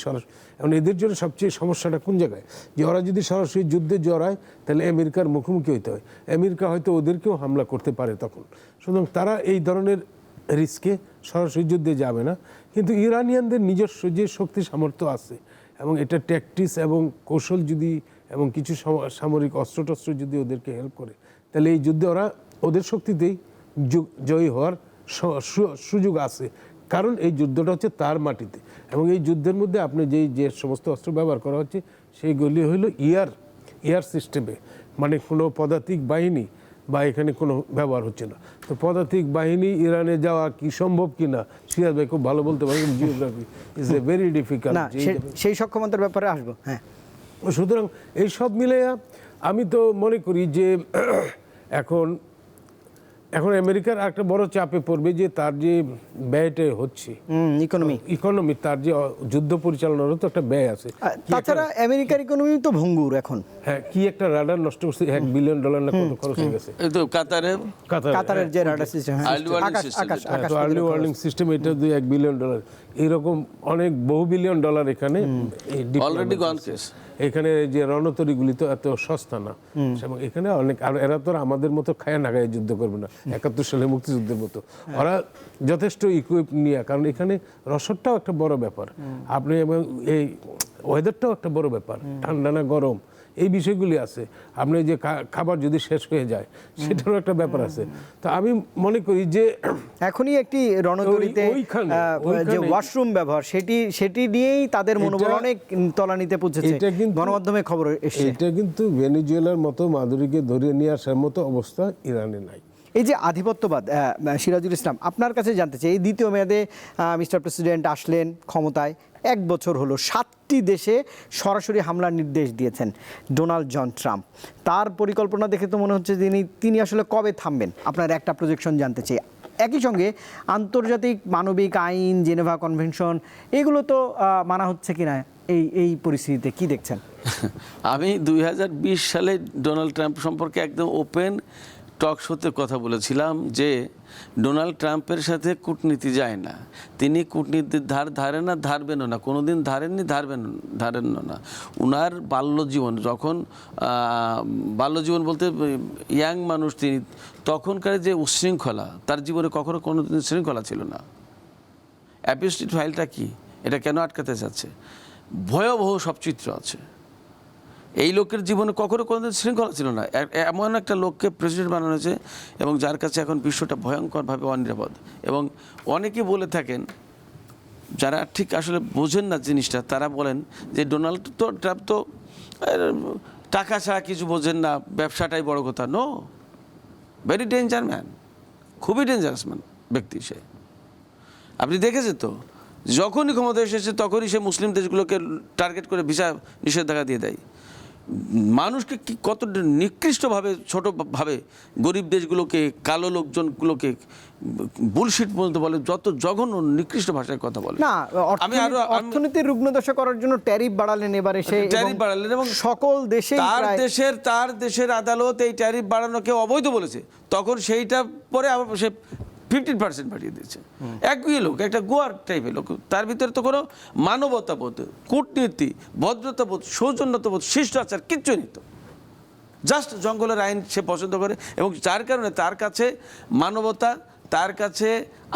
এখন এদের জন্য সবচেয়ে সমস্যাটা কোন জায়গায়, যে ওরা যদি সরাসরি যুদ্ধে জড়ায়, তাহলে আমেরিকার মুখোমুখি হইতে হয়। আমেরিকা হয়তো ওদেরকেও হামলা করতে পারে তখন। সুতরাং তারা এই ধরনের রিস্কে সরাসরি যুদ্ধে যাবে না। কিন্তু ইরানিয়ানদের নিজস্ব যে শক্তি সামর্থ্য আছে, এবং এটা ট্যাকটিক্স এবং কৌশল যদি, এবং কিছু সামরিক অস্ত্রটস্ত্র যদি ওদেরকে হেল্প করে, তাহলে এই যুদ্ধে ওরা ওদের শক্তিতেই জয়ী হওয়ার সুযোগ আছে। কারণ এই যুদ্ধটা হচ্ছে তার মাটিতে, এবং এই যুদ্ধের মধ্যে আপনি যে সমস্ত অস্ত্র ব্যবহার করা হচ্ছে, সেইগুলি হইল এয়ার সিস্টেমে, মানে কোনো পদাতিক বাহিনী বা এখানে কোনো ব্যবহার হচ্ছে না। তো পদাতিক বাহিনী ইরানে যাওয়া কি সম্ভব কিনা, সিরাজ ভাই খুব ভালো বলতে পারেন, geography is a very difficult, সেই সক্ষমতার ব্যাপারে আসবো। হ্যাঁ, সুতরাং এই সব মিলে আমি তো মনে করি যে এখন আমেরিকার একটা বড় চাপে পড়বে, যে তার যে ব্যয়টা হচ্ছে ইকোনমি, তার যে যুদ্ধ পরিচালনারও তো একটা ব্যয় আছে। তাছাড়া আমেরিকার ইকোনমি তো ভঙ্গুর এখন। হ্যাঁ, কি একটা রাডার নষ্ট করছে, $1 বিলিয়ন না কত খরচ হয়ে গেছে। এই তো কাতারের যে radar system, early warning system, এটা $1 বিলিয়ন, এরকম অনেক বহু $বিলিয়ন এখানে অলরেডি গন কেস। এখানে যে রণতরীগুলি তো এত সস্তা না, এবং এখানে অনেক, আর এরা তো আমাদের মতো খায় না গায়ে যুদ্ধ করবে না 71 সালে মুক্তিযুদ্ধের মতো। ওরা যথেষ্ট ইকুইপ নিয়ে, কারণ এখানে রসদটাও একটা বড় ব্যাপার, আপনি এবং এই ওয়েদারটাও একটা বড় ব্যাপার, ঠান্ডা না গরম, এই বিষয়গুলি আছে। আপনি যে খাবার যদি শেষ হয়ে যায়, সেটারও একটা ব্যাপার আছে। তো আমি মনে করি যে এখনই একটি রণতরীতে যে ওয়াশরুম ব্যবহার, সেটি নিয়েই তাদের মনোবল অনেক তলানিতে পৌঁছেছে, গণমাধ্যমে খবর এসেছে। এটা কিন্তু ভেনেজুয়েলার মতো মাদুরিকে ধরিয়ে নিয়ে আসার মতো অবস্থা ইরানে নাই। এই যে আধিপত্যবাদ, সিরাজুল ইসলাম, আপনার কাছে জানতে চাই, এই দ্বিতীয় মেয়াদে মিস্টার প্রেসিডেন্ট আসলেন ক্ষমতায়, 1 বছর হলো, 7টি দেশে সরাসরি হামলার নির্দেশ দিয়েছেন ডোনাল্ড জন ট্রাম্প। তার পরিকল্পনা দেখে তো মনে হচ্ছে তিনি আসলে কবে থামবেন, আপনার একটা প্রজেকশন জানতে চাই। একই সঙ্গে আন্তর্জাতিক মানবিক আইন, জেনেভা কনভেনশন, এগুলো তো মানা হচ্ছে কিনা, এই পরিস্থিতিতে কি দেখছেন? আমি 2020 সালে ডোনাল্ড ট্রাম্প সম্পর্কে একদম ওপেন টক শোতে কথা বলেছিলাম যে ডোনাল্ড ট্রাম্পের সাথে কূটনীতি যায় না, তিনি কূটনীতির ধারেন না, ধারবেনও না, কোনোদিন ধারেননি, ধারেন না। উনার বাল্যজীবন, যখন বাল্যজীবন বলতে ইয়াং মানুষ তিনি, তখনকার যে উচ্ছৃঙ্খলা, তার জীবনে কখনো কোনোদিন শৃঙ্খলা ছিল না। অ্যাপিস্টিট ফাইলটা কি, এটা কেন আটকাতে চাচ্ছে, ভয়াবহ সব চিত্র আছে। এই লোকের জীবনে কখনো কোনোদিন শৃঙ্খলা ছিল না। এমন একটা লোককে প্রেসিডেন্ট বানানো হয়েছে এবং যার কাছে এখন বিশ্বটা ভয়ঙ্করভাবে অনিরাপদ। এবং অনেকে বলে থাকেন, যারা ঠিক আসলে বোঝেন না জিনিসটা, তারা বলেন যে ডোনাল্ড ট্রাম্প তো টাকা ছাড়া কিছু বোঝেন না, ব্যবসাটাই বড় কথা। নো, ভেরি ডেঞ্জার ম্যান, খুবই ডেঞ্জারাস ম্যান ব্যক্তি সে। আপনি দেখেছেন তো, যখনই ক্ষমতা এসেছে তখনই সে মুসলিম দেশগুলোকে টার্গেট করে ভিসা নিষেধাজ্ঞা দিয়ে দেয়। মানুষকে কি কত নিকৃষ্টভাবে, ছোটোভাবে গরিব দেশগুলোকে, কালো লোকজনগুলোকে বুলশিট পর্যন্ত বলে, যত জঘন্য নিকৃষ্ট ভাষায় কথা বলে। না, অর্থনীতির রুগ্নদশা করার জন্য ট্যারিফ বাড়ালেন এবার এসে, ট্যারিফ বাড়ালেন এবং সকল দেশে তার দেশের আদালত এই ট্যারিফ বাড়ানোকে অবৈধ বলেছে। তখন সেইটা পরে আবার সে 15% বাড়িয়ে দিয়েছে। একই লোক, একটা গোয়ার টাইপের লোক, তার ভিতরে তো কোনো মানবতাবোধ, কূটনীতি, ভদ্রতাবোধ, সৌজন্যতাবোধ, শিষ্টাচার কিচ্ছু নিত। জাস্ট জঙ্গলের আইন সে পছন্দ করে এবং যার কারণে তার কাছে মানবতা, তার কাছে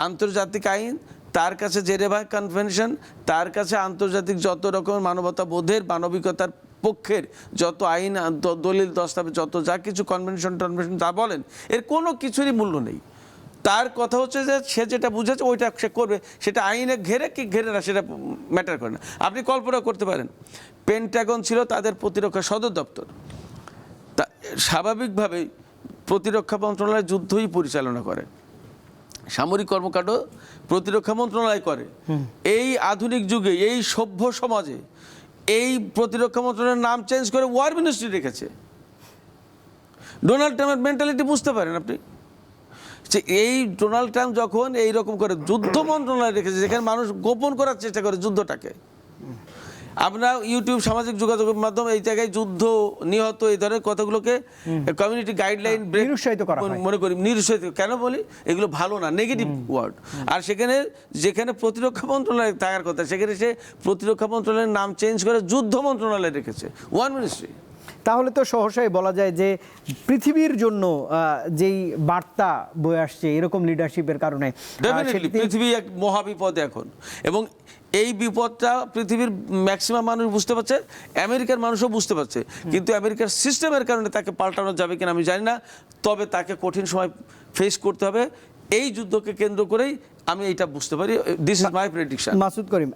আন্তর্জাতিক আইন, তার কাছে জেনেভা কনভেনশন, তার কাছে আন্তর্জাতিক যত রকম মানবতা বোধের, মানবিকতার পক্ষের যত আইন, দলিল, দস্তাবেজ, যত যা কিছু কনভেনশন যা বলেন, এর কোনো কিছুরই মূল্য নেই। তার কথা হচ্ছে যে সে যেটা বুঝেছে ওইটা সে করবে, সেটা আইনে ঘেরে কি ঘেরে না সেটা ম্যাটার করে না। আপনি কল্পনা করতে পারেন, পেন্টাগন ছিল তাদের প্রতিরক্ষা সদর দপ্তর, তা স্বাভাবিকভাবেই প্রতিরক্ষা মন্ত্রণালয় যুদ্ধই পরিচালনা করে, সামরিক কর্মকাণ্ড প্রতিরক্ষা মন্ত্রণালয় করে। এই আধুনিক যুগে, এই সভ্য সমাজে এই প্রতিরক্ষা মন্ত্রণালয়ের নাম চেঞ্জ করে ওয়ার মিনিস্ট্রি রেখেছে। ডোনাল্ড ট্রাম্পের মেন্টালিটি বুঝতে পারেন আপনি, যে এই ডোনাল্ড ট্রাম্প যখন এইরকম করে যুদ্ধ মন্ত্রণালয় রেখেছে, যেখানে মানুষ গোপন করার চেষ্টা করে যুদ্ধটাকে। আমরা ইউটিউব, সামাজিক যোগাযোগের মাধ্যমে এই জায়গায় যুদ্ধ, নিহত, এই ধরনের কথাগুলোকে কমিউনিটি গাইডলাইন ব্রেক নিরুৎসাহিত করা হয়। মনে করি নিরুৎসাহিত কেন বলি, এগুলো ভালো না, নেগেটিভ ওয়ার্ড। আর সেখানে যেখানে প্রতিরক্ষা মন্ত্রণালয় থাকার কথা, সেখানে সে প্রতিরক্ষা মন্ত্রণালয়ের নাম চেঞ্জ করে যুদ্ধ মন্ত্রণালয় রেখেছে, ওয়ার মিনিস্ট্রি। তাহলে তো সহসাই বলা যায় যে পৃথিবীর জন্য যেই বার্তা বয়ে আসছে এরকম লিডারশিপের কারণে, ডেফিনেটলি পৃথিবী এক মহাবিপদে এখন। এবং এই বিপদটা পৃথিবীর ম্যাক্সিমাম মানুষ বুঝতে পারছে, আমেরিকার মানুষও বুঝতে পারছে, কিন্তু আমেরিকার সিস্টেমের কারণে তাকে পাল্টানো যাবে কিনা আমি জানি না। তবে তাকে কঠিন সময় ফেস করতে হবে। এই যুদ্ধকে কেন্দ্র করেই আমি এটা বুঝতে পারি। This is my prediction. Masud Karim,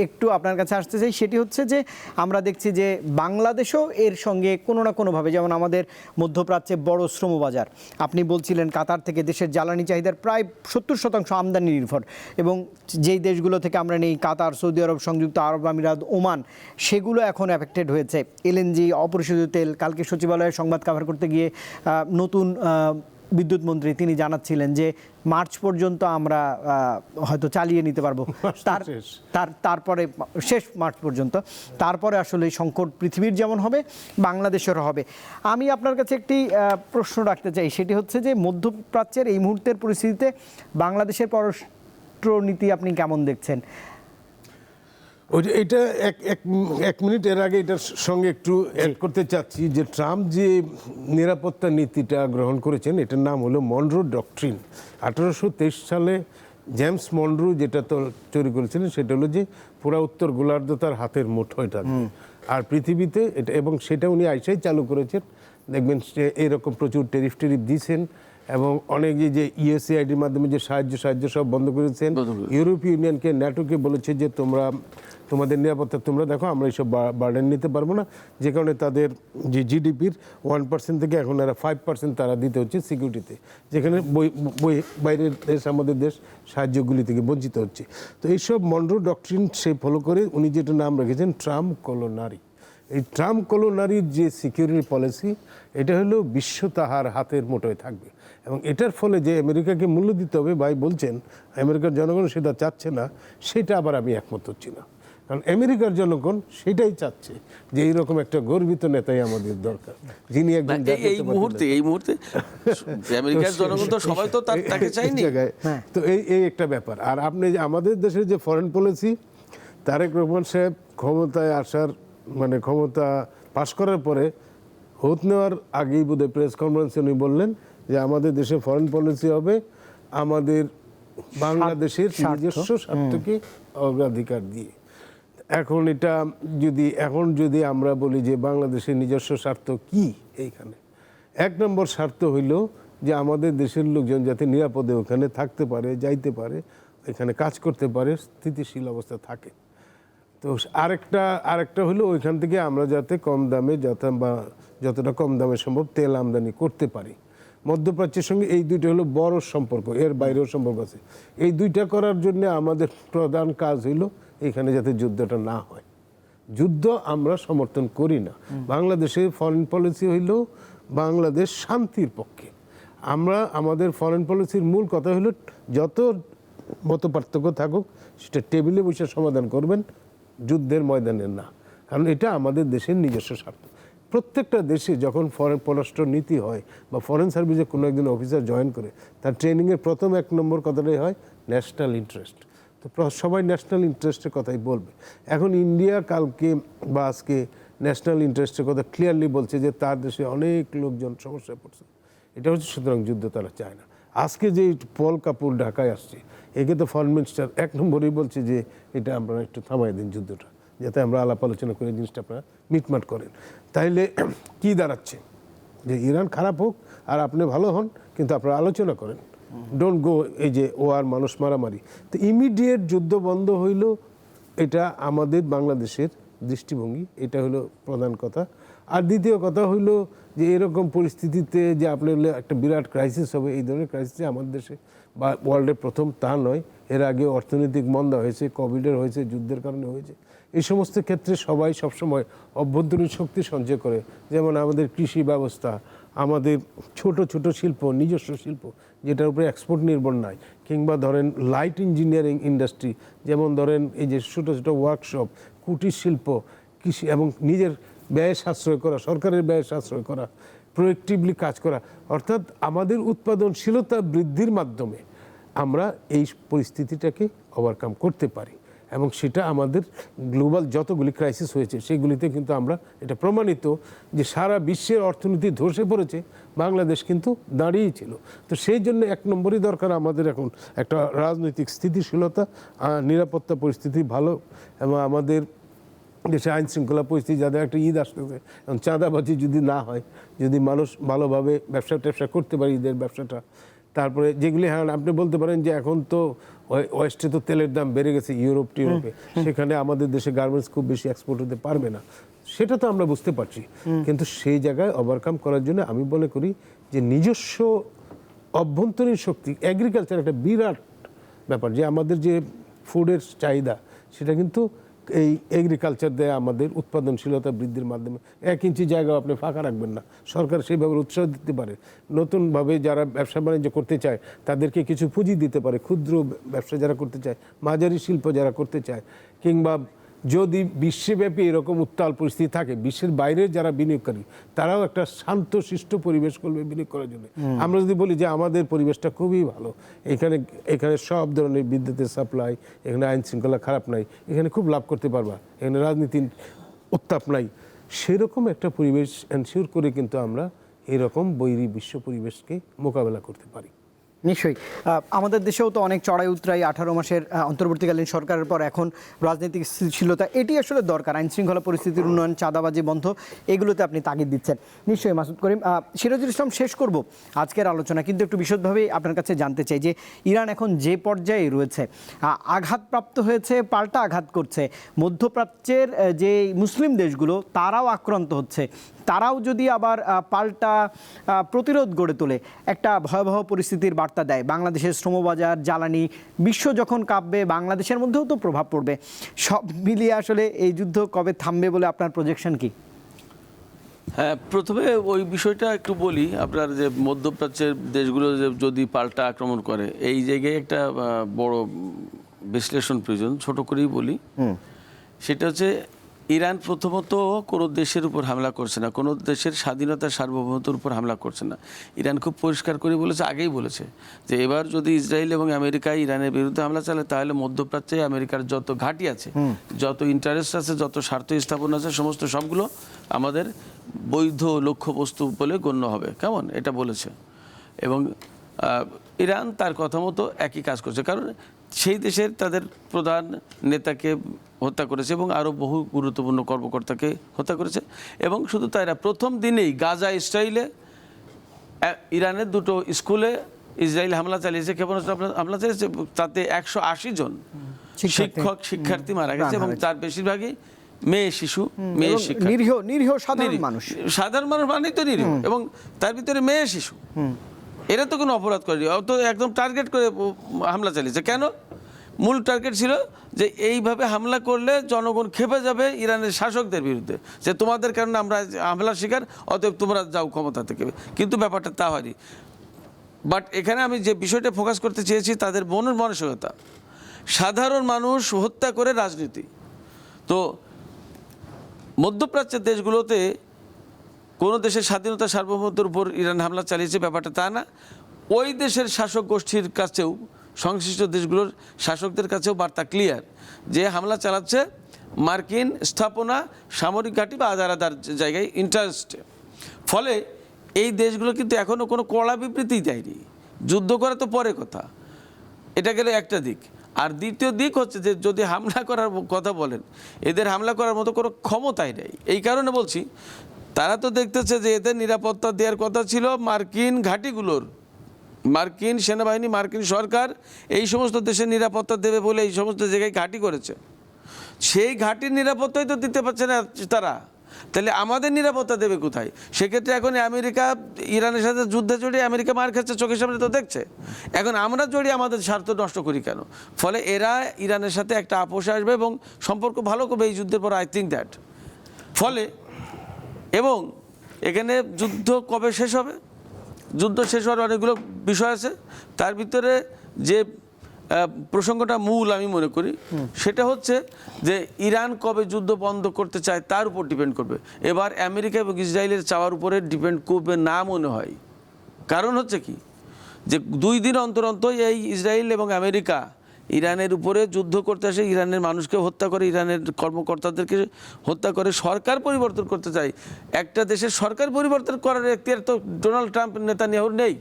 একটু আপনার কাছে আসতে চাই, সেটি হচ্ছে যে আমরা দেখছি যে বাংলাদেশও এর সঙ্গে কোনো না কোনোভাবে, যেমন আমাদের মধ্যপ্রাচ্যে বড় শ্রমবাজার, আপনি বলছিলেন কাতার থেকে দেশের জ্বালানি চাহিদার প্রায় 70% আমদানি নির্ভর, এবং যেই দেশগুলো থেকে আমরা নেই, কাতার, সৌদি আরব, সংযুক্ত আরব আমিরাত, ওমান, সেগুলো এখন অ্যাফেক্টেড হয়েছে। এলএনজি, অপরিশোধিত তেল, কালকে সচিবালয়ে সংবাদ কভার করতে গিয়ে নতুন বিদ্যুৎ মন্ত্রী তিনি জানাচ্ছিলেন যে মার্চ পর্যন্ত আমরা হয়তো চালিয়ে নিতে পারবো, তারপরে শেষ মার্চ পর্যন্ত, তারপরে আসলে সংকট পৃথিবীর যেমন হবে বাংলাদেশেরও হবে। আমি আপনার কাছে একটি প্রশ্ন রাখতে চাই, সেটি হচ্ছে যে মধ্যপ্রাচ্যের এই মুহূর্তের পরিস্থিতিতে বাংলাদেশের পররাষ্ট্রনীতি আপনি কেমন দেখছেন? এটা এক মিনিট এর আগে এটার সঙ্গে একটু অ্যাড করতে চাচ্ছি যে ট্রাম্প যে নিরাপত্তা নীতিটা গ্রহণ করেছেন, এটার নাম হলো মনরো ডক্ট্রিন। 1823 সালে জেমস মনরো যেটা তৈরি করেছিলেন, সেটা হলো যে পুরা উত্তর গোলার্ধ তার হাতের মুঠোয় থাকবে আর পৃথিবীতে এটা, এবং সেটা উনি আইসাই চালু করেছেন। দেখবেন এরকম প্রচুর ট্যারিফ দিয়েছেন এবং অনেক যে ইউএসএআইডির মাধ্যমে যে সাহায্য সব বন্ধ করেছেন। ইউরোপীয় ইউনিয়নকে, ন্যাটোকে বলেছে যে তোমাদের নিরাপত্তা তোমরা দেখো, আমরা এইসব বার্ডেন নিতে পারবো না, যে কারণে তাদের যে জিডিপির 1% থেকে এখন এরা 5% তারা দিতে হচ্ছে সিকিউরিটিতে, যেখানে বাইরের দেশ, আমাদের দেশ সাহায্যগুলি থেকে বঞ্চিত হচ্ছে। তো এইসব মনরো ডক্ট্রিন সে ফলো করে উনি যেটা নাম রেখেছেন ট্রাম্প কলোনারি। এই ট্রাম্প কলোনারির যে সিকিউরিটি পলিসি, এটা হলো বিশ্ব তাহার হাতের মুঠোয় থাকবে এবং এটার ফলে যে আমেরিকাকে মূল্য দিতে হবে, ভাই বলছেন আমেরিকার জনগণ সেটা চাচ্ছে না, সেটা আবার আমি একমত হচ্ছি না। কারণ আমেরিকার জনগণ সেটাই চাচ্ছে যে এইরকম একটা গর্বিত নেতাই আমাদের দরকার, যিনি একজন এই মুহূর্তে আমেরিকার জনগণ তো সবাই তো তাকে চাইনি। তো এই একটা ব্যাপার। আর আপনি আমাদের দেশের যে ফরেন পলিসি, তারেক রহমান সাহেব ক্ষমতায় আসার ক্ষমতা পাশ করার পরে ভোট নেওয়ার আগেই বোধহয় প্রেস কনফারেন্সে উনি বললেন যে আমাদের দেশে ফরেন পলিসি হবে আমাদের বাংলাদেশের নিজস্ব স্বার্থকে অগ্রাধিকার দিয়ে। এখন যদি আমরা বলি যে বাংলাদেশের নিজস্ব স্বার্থ কি এইখানে, এক নম্বর স্বার্থ হইল যে আমাদের দেশের লোকজন যাতে নিরাপদে ওখানে থাকতে পারে, যাইতে পারে, এখানে কাজ করতে পারে, স্থিতিশীল অবস্থা থাকে। তো আরেকটা হলো ওইখান থেকে আমরা যাতে কম দামে যতটা কম দামে সম্ভব তেল আমদানি করতে পারি। মধ্যপ্রাচ্যের সঙ্গে এই দুইটা হলো বড় সম্পর্ক, এর বাইরেও সম্পর্ক আছে। এই দুইটা করার জন্য আমাদের প্রধান কাজ হইল এখানে যাতে যুদ্ধটা না হয়। যুদ্ধ আমরা সমর্থন করি না। বাংলাদেশের ফরেন পলিসি হইল বাংলাদেশ শান্তির পক্ষে। আমাদের ফরেন পলিসির মূল কথা হলো যত মতপার্থক্য থাকুক সেটা টেবিলে বসে সমাধান করবেন, যুদ্ধের ময়দানে না। কারণ এটা আমাদের দেশের নিজস্ব স্বার্থ। প্রত্যেকটা দেশে যখন ফরেন পররাষ্ট্র নীতি হয় বা ফরেন সার্ভিসে কোনো একজন অফিসার জয়েন করে, তার ট্রেনিংয়ের প্রথম 1 নম্বর কথাটাই হয় ন্যাশনাল ইন্টারেস্ট। তো সবাই ন্যাশনাল ইন্টারেস্টের কথাই বলবে। এখন ইন্ডিয়া কালকে বা আজকে ন্যাশনাল ইন্টারেস্টের কথা ক্লিয়ারলি বলছে যে তার দেশে অনেক লোকজন সমস্যায় পড়ছে। এটা হচ্ছে সুতরাং যুদ্ধ তারা চায় না। আজকে যে পল কাপুর ঢাকায় আসছে, একে তো ফরেন মিনিস্টার 1 নম্বরেই বলছে যে এটা আপনারা একটু থামাই দিন যুদ্ধটা, যাতে আমরা আলাপ আলোচনা করে জিনিসটা আপনারা মিটমাট করেন। তাইলে কি দাঁড়াচ্ছে যে ইরান খারাপ হোক আর আপনি ভালো হন, কিন্তু আপনারা আলোচনা করেন, ডোন্ট গো এই যে আর মানুষ মারামারি। তো ইমিডিয়েট যুদ্ধ বন্ধ হইল, এটা আমাদের বাংলাদেশের দৃষ্টিভঙ্গি, এটা হলো প্রধান কথা। আর দ্বিতীয় কথা হইল যে এরকম পরিস্থিতিতে যে আপনার একটা বিরাট ক্রাইসিস হবে, এই ধরনের ক্রাইসিসে আমাদের দেশে বা ওয়ার্ল্ডের প্রথম তা নয়, এর আগে অর্থনৈতিক মন্দা হয়েছে, কোভিডের হয়েছে, যুদ্ধের কারণে হয়েছে। এই সমস্ত ক্ষেত্রে সবাই সবসময় অভ্যন্তরীণ শক্তি সঞ্চয় করে। যেমন আমাদের কৃষি ব্যবস্থা, আমাদের ছোট ছোট শিল্প, নিজস্ব শিল্প যেটার উপরে এক্সপোর্ট নির্ভর নাই, কিংবা ধরেন লাইট ইঞ্জিনিয়ারিং ইন্ডাস্ট্রি, যেমন ধরেন এই যে ছোটো ছোটো ওয়ার্কশপ, কুটির শিল্প, কৃষি এবং নিজের ব্যয় সাশ্রয় করা, সরকারের ব্যয় সাশ্রয় করা, প্রোয়েক্টিভলি কাজ করা, অর্থাৎ আমাদের উৎপাদনশীলতা বৃদ্ধির মাধ্যমে আমরা এই পরিস্থিতিটাকে ওভারকাম করতে পারি। এবং সেটা আমাদের গ্লোবাল যতগুলি ক্রাইসিস হয়েছে সেগুলিতে কিন্তু আমরা এটা প্রমাণিত যে সারা বিশ্বের অর্থনীতি ধসে পড়েছে, বাংলাদেশ কিন্তু দাঁড়িয়েই ছিল। তো সেই জন্য 1 নম্বরই দরকার আমাদের এখন একটা রাজনৈতিক স্থিতিশীলতা, নিরাপত্তা পরিস্থিতি ভালো, এবং আমাদের দেশে আইন শৃঙ্খলা পরিস্থিতি, যাদের একটা ঈদ আসতেছে, এবং চাঁদাবাজি যদি না হয়, যদি মানুষ ভালোভাবে ব্যবসা ট্যাবসা করতে পারে, ঈদের ব্যবসাটা, তারপরে যেগুলি হ্যাঁ আপনি বলতে পারেন যে এখন তো ওয়েস্টে তো তেলের দাম বেড়ে গেছে, ইউরোপে, সেখানে আমাদের দেশে গার্মেন্টস খুব বেশি এক্সপোর্ট হতে পারবে না, সেটা তো আমরা বুঝতে পারছি। কিন্তু সেই জায়গায় ওভারকাম করার জন্য আমি মনে করি যে নিজস্ব অভ্যন্তরীণ শক্তি, এগ্রিকালচার একটা বিরাট ব্যাপার, যে আমাদের যে ফুডের চাহিদা সেটা কিন্তু এই এগ্রিকালচার দেয় আমাদের উৎপাদনশীলতা বৃদ্ধির মাধ্যমে। 1 ইঞ্চি জায়গা আপনি ফাঁকা রাখবেন না, সরকার সেইভাবে উৎসাহ দিতে পারে। নতুনভাবে যারা ব্যবসা বাণিজ্য করতে চায় তাদেরকে কিছু পুঁজি দিতে পারে, ক্ষুদ্র ব্যবসা যারা করতে চায়, মাঝারি শিল্প যারা করতে চায়, কিংবা যদি বিশ্বব্যাপী এরকম উত্তাল পরিস্থিতি থাকে, বিশ্বের বাইরের যারা বিনিয়োগকারী তারাও একটা শান্তশিষ্ট পরিবেশ করবে বিনিয়োগ করার জন্য। আমরা যদি বলি যে আমাদের পরিবেশটা খুবই ভালো, এখানে সব ধরনের বিদ্যুতের সাপ্লাই, এখানে আইন শৃঙ্খলা খারাপ নাই, এখানে খুব লাভ করতে পারবা, এখানে রাজনীতির উত্তাপ নাই, সেরকম একটা পরিবেশ এনশিওর করে কিন্তু আমরা এরকম বৈরী বিশ্ব পরিবেশকে মোকাবেলা করতে পারি। নিশ্চয়ই। আমাদের দেশেও তো অনেক চড়াই উতরাই, 18 মাসের অন্তর্বর্তীকালীন সরকারের পর এখন রাজনৈতিক স্থিতিশীলতা, এটি আসলে দরকার। আইন শৃঙ্খলা পরিস্থিতির উন্নয়ন, চাঁদাবাজি বন্ধ, এগুলোতে আপনি তাগিদ দিচ্ছেন। নিশ্চয়ই মাসুদ করিম, সিরাজুল ইসলাম, শেষ করব আজকের আলোচনা, কিন্তু একটু বিশদভাবেই আপনার কাছে জানতে চাই যে ইরান এখন যে পর্যায়ে রয়েছে, আঘাতপ্রাপ্ত হয়েছে, পাল্টা আঘাত করছে, মধ্যপ্রাচ্যের যে মুসলিম দেশগুলো তারাও আক্রান্ত হচ্ছে, তারাও যদি আবার পাল্টা প্রতিরোধ গড়ে তোলে, একটা ভয়াবহ পরিস্থিতির বার্তা দেয়। বাংলাদেশের শ্রমবাজার, জ্বালানি, বিশ্ব যখন কাঁপবে, বাংলাদেশের মধ্যেও তো প্রভাব পড়বে। সব মিলিয়ে আসলে এই যুদ্ধ কবে থামবে বলে আপনার প্রজেকশন কি? হ্যাঁ, প্রথমে ওই বিষয়টা একটু বলি। আপনার যে মধ্যপ্রাচ্যের দেশগুলো যদি পাল্টা আক্রমণ করে, এই জায়গায় একটা বড় বিশ্লেষণ প্রয়োজন, ছোট করেই বলি। সেটা হচ্ছে ইরান প্রথমত কোনো দেশের উপর হামলা করছে না, কোনো দেশের স্বাধীনতা সার্বভৌমত্বের উপর হামলা করছে না। ইরান খুব পরিষ্কার করে বলেছে, আগেই বলেছে যে এবার যদি ইসরায়েল এবং আমেরিকায় ইরানের বিরুদ্ধে হামলা চালায়, তাহলে মধ্যপ্রাচ্যে আমেরিকার যত ঘাঁটি আছে, যত ইন্টারেস্ট আছে, যত স্বার্থ স্থাপন আছে, সমস্ত সবগুলো আমাদের বৈধ লক্ষ্যবস্তু বলে গণ্য হবে। কেমন এটা বলেছে। এবং ইরান তার কথা মতো একই কাজ করছে, কারণ সেই দেশের তাদের প্রধান নেতাকে হত্যা করেছে এবং আরও বহু গুরুত্বপূর্ণ কর্মকর্তাকে হত্যা করেছে। এবং শুধু তাই না, প্রথম দিনেই গাজা ইসরায়েলে ইরানের দুটো স্কুলে ইসরায়েল হামলা চালিয়েছে, ক্ষেপণাস্ত্র হামলা চালিয়েছে, তাতে 180 জন শিক্ষার্থী মারা গেছে এবং তার বেশিরভাগই মেয়ে শিশু, মেয়ে শিক্ষার্থী, নিরীহ সাধারণ মানুষ। সাধারণ মানুষ মানেই তো নিরীহ, এবং তার ভিতরে মেয়ে শিশু। এরা তো কোনো অপরাধ করেনি, অত একদম টার্গেট করে হামলা চালিয়েছে। কেন? মূল টার্গেট ছিল যে এইভাবে হামলা করলে জনগণ ক্ষেপে যাবে ইরানের শাসকদের বিরুদ্ধে, যে তোমাদের কারণে আমরা হামলার শিকার, অতএব তোমরা যাও ক্ষমতা থেকে। কিন্তু ব্যাপারটা তা হয়নি। বাট এখানে আমি যে বিষয়টা ফোকাস করতে চেয়েছি, তাদের মনের মানসিকতা, সাধারণ মানুষ হত্যা করে রাজনীতি। তো মধ্যপ্রাচ্যের দেশগুলোতে কোনো দেশের স্বাধীনতা সার্বভৌমত্বের উপর ইরান হামলা চালিয়েছে ব্যাপারটা তা না, ওই দেশের শাসক গোষ্ঠীর কাছেও, সংশ্লিষ্ট দেশগুলোর শাসকদের কাছেও বার্তা ক্লিয়ার যে হামলা চালাচ্ছে মার্কিন স্থাপনা, সামরিক ঘাঁটি বা আদার জায়গায় ইন্টারেস্টে। ফলে এই দেশগুলো কিন্তু এখনও কোনো কড়া বিবৃতি দেয়নি। যুদ্ধ করা তো পরে কথা, এটা গেলে একটা দিক। আর দ্বিতীয় দিক হচ্ছে যে যদি হামলা করার কথা বলেন, এদের হামলা করার মতো কোনো ক্ষমতাই নেই। এই কারণে বলছি, তারা তো দেখতেছে যে এদের নিরাপত্তা দেওয়ার কথা ছিল মার্কিন ঘাঁটিগুলোর, মার্কিন সেনাবাহিনী, মার্কিন সরকার এই সমস্ত দেশের নিরাপত্তা দেবে বলে এই সমস্ত জায়গায় ঘাঁটি করেছে। সেই ঘাঁটির নিরাপত্তাই তো দিতে পারছে না তারা, তাহলে আমাদের নিরাপত্তা দেবে কোথায়? সেক্ষেত্রে এখন আমেরিকা ইরানের সাথে যুদ্ধে জড়িয়ে আমেরিকা মার খাচ্ছে, চোখের সামনে তো দেখছে। এখন আমরা জড়িয়ে আমাদের স্বার্থ নষ্ট করি কেন? ফলে এরা ইরানের সাথে একটা আপোষে আসবে এবং সম্পর্ক ভালো করবে এই যুদ্ধের পর, আই থিঙ্ক দ্যাট। ফলে এবং এখানে যুদ্ধ কবে শেষ হবে? যুদ্ধ শেষ হওয়ার অনেকগুলো বিষয় আছে, তার ভিতরে যে প্রসঙ্গটা মূল আমি মনে করি সেটা হচ্ছে যে ইরান কবে যুদ্ধ বন্ধ করতে চায় তার উপর ডিপেন্ড করবে। এবার আমেরিকা এবং ইসরায়েলের চাওয়ার উপরে ডিপেন্ড করবে না মনে হয়। কারণ হচ্ছে কি, যে 2 দিন অন্তর অন্তর এই ইসরায়েল এবং আমেরিকা ইরানের উপরে যুদ্ধ করতে আসে, ইরানের মানুষকে হত্যা করে, ইরানের কর্মকর্তাদেরকে হত্যা করে, সরকার পরিবর্তন করতে চায়। একটা দেশের সরকার পরিবর্তন করার এখতিয়ার তো ডোনাল্ড ট্রাম্প, নেতানিয়াহুর নেই।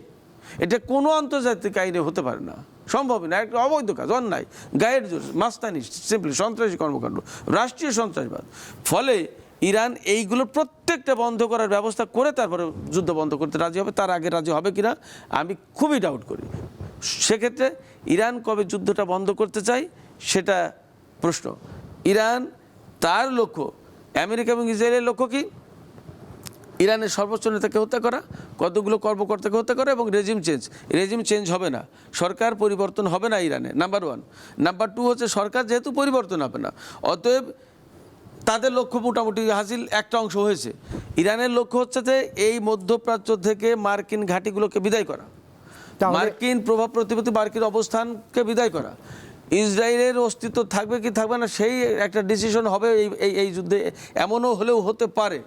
এটা কোনো আন্তর্জাতিক আইনে হতে পারে না, সম্ভবই না, একটা অবৈধ কাজ, অন্যায়, গায়ের জোর, মাস্তানি, সিম্পলি সন্ত্রাসী কর্মকাণ্ড, রাষ্ট্রীয় সন্ত্রাসবাদ। ফলে ইরান এইগুলো প্রত্যেকটা বন্ধ করার ব্যবস্থা করে তারপরে যুদ্ধ বন্ধ করতে রাজি হবে। তার আগে রাজি হবে কিনা আমি খুবই ডাউট করি। সেক্ষেত্রে ইরান কবে যুদ্ধটা বন্ধ করতে চায় সেটা প্রশ্ন। ইরান তার লক্ষ্য, আমেরিকা এবং ইসরায়েলের লক্ষ্য কি? ইরানের সর্বোচ্চ নেতাকে হত্যা করা, কতগুলো কর্মকর্তাকে হত্যা করা এবং রেজিম চেঞ্জ হবে না, সরকার পরিবর্তন হবে না ইরানে, নাম্বার 1। নাম্বার 2 হচ্ছে সরকার যেহেতু পরিবর্তন হবে না, অতএব তাদের লক্ষ্য মোটামুটি হাসিল, একটা অংশ হয়েছে। ইরানের লক্ষ্য হচ্ছে যে এই মধ্যপ্রাচ্য থেকে মার্কিন ঘাঁটিগুলোকে বিদায় করা, মার্কিন প্রভাব প্রতিপত্তি, মার্কিন অবস্থানকে বিদায় করা। ইসরায়েলের অস্তিত্ব থাকবে কি থাকবে না সেই একটা ডিসিশন হবে এই যুদ্ধে। এমনও হলেও হতে পারে,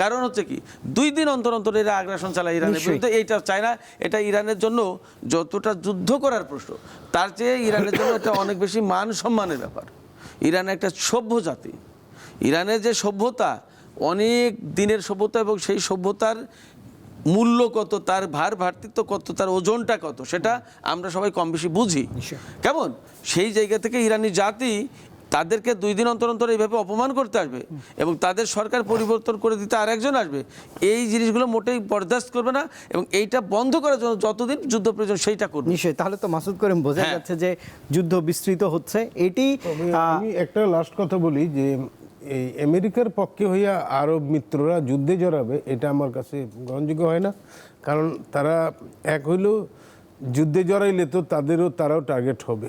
কারণ হচ্ছে কি 2 দিন অন্তর অন্তর এরা আগ্রাসন চালায় ইরানের বিরুদ্ধে। এইটা চায় না, এটা ইরানের জন্য যতটা যুদ্ধ করার প্রশ্ন, তার চেয়ে ইরানের জন্য এটা অনেক বেশি মান সম্মানের ব্যাপার। ইরান একটা সভ্য জাতি, ইরানের যে সভ্যতা, অনেক দিনের সভ্যতা, এবং সেই সভ্যতার মূল্য কত, তার ভারতৃত্ব কত, তার ওজনটা কত, সেটা আমরা সবাই কম বেশি বুঝি। কেমন সেই জায়গা থেকে ইরানি জাতি তাদেরকে 2 দিন অন্তর অন্তর এইভাবে অপমান করতে আসবে এবং তাদের সরকার পরিবর্তন করে দিতে আরেকজন আসবে, এই জিনিসগুলো মোটেই বরদাস্ত করবে না। এবং এইটা বন্ধ করার জন্য যতদিন যুদ্ধ প্রয়োজন সেইটা করবে। নিশ্চয়ই। তাহলে তো মাসুদ করিম, বোঝা যাচ্ছে যে যুদ্ধ বিস্তৃত হচ্ছে। এটি আমি একটা লাস্ট কথা বলি যে এই আমেরিকার পক্ষে হইয়া আরব মিত্ররা যুদ্ধে জড়াবে, এটা আমার কাছে গ্রহণযোগ্য হয় না। কারণ তারা এক হইলেও যুদ্ধে জড়াইলে তো তারাও টার্গেট হবে,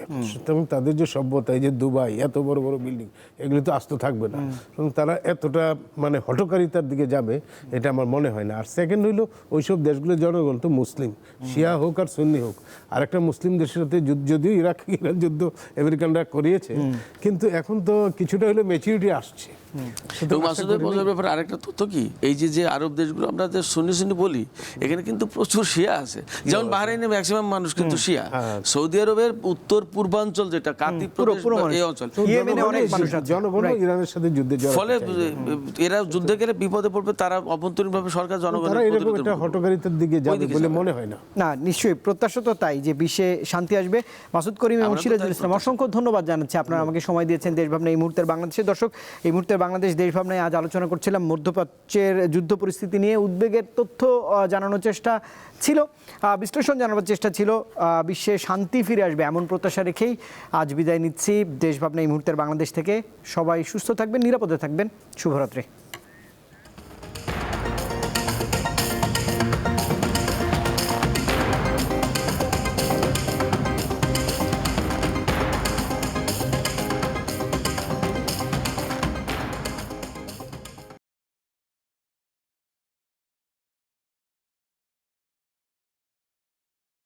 এবং তাদের যে সভ্যতা, এই যে দুবাই, এত বড় বড় বিল্ডিং, এগুলো তো আস্ত থাকবে না, এবং তারা এতটা মানে হঠকারিতার দিকে যাবে এটা আমার মনে হয় না। আর সেকেন্ড হইলো ওইসব দেশগুলো জনগণ তো মুসলিম, শিয়া হোক আর সুন্নি হোক। আর একটা মুসলিম দেশের সাথে যদিও ইরান যুদ্ধ আমেরিকানরা করিয়েছে, কিন্তু এখন তো কিছুটা হলো ম্যাচুরিটি আসছে। এবং মাসুদ ভাই বলার ব্যাপারে আরেকটা তথ্য কি, এই যে আরব দেশগুলো আমরা যে সুন্নি বলি, এখানে কিন্তু প্রচুর শিয়া আছে। যেমন বাহরাইনে ম্যাক্সিমাম মানুষ কিন্তু শিয়া। সৌদি আরবের উত্তর পূর্বাঞ্চল যেটা কাতিব প্রদেশ এই অঞ্চল, ইয়েমেনে অনেক মানুষ আছে। জনগণ ইরানের সাথে যুদ্ধে জড়াতে ফলে চায়। এরা যুদ্ধে গেলে বিপদে পড়বে, তারা অভ্যন্তরীণভাবে সরকার তারা জনগণের এরকম প্রতিরোধ একটা করবে। হটকারিতার দিকে যাবে ওইদিকে বলে যাবে। মনে হয় না। না, নিশ্চয়ই প্রত্যাশা তো তাই যে বিশ্বে শান্তি আসবে। মাসুদ করিম এবং আমরা তো সিরাজুল তাই ইসলাম, অসংখ্য ধন্যবাদ জানাচ্ছি, আপনারা আমাকে সময় দিয়েছেন। দেশভাবনা এই মুহূর্তের বাংলাদেশের দর্শক, এই মুহূর্তের বাংলাদেশ দেশভাবনায় আজ আলোচনা করছিলাম মধ্যপ্রাচ্যের যুদ্ধ পরিস্থিতি নিয়ে। উদ্বেগের তথ্য জানানোর চেষ্টা ছিল, বিশ্লেষণ জানানোর চেষ্টা ছিল, বিশ্বে শান্তি ফিরে আসবে এমন প্রত্যাশা রেখেই আজ বিদায় নিচ্ছি দেশভাবনা এই মুহূর্তের বাংলাদেশ থেকে। সবাই সুস্থ থাকবেন, নিরাপদে থাকবেন। শুভরাত্রি।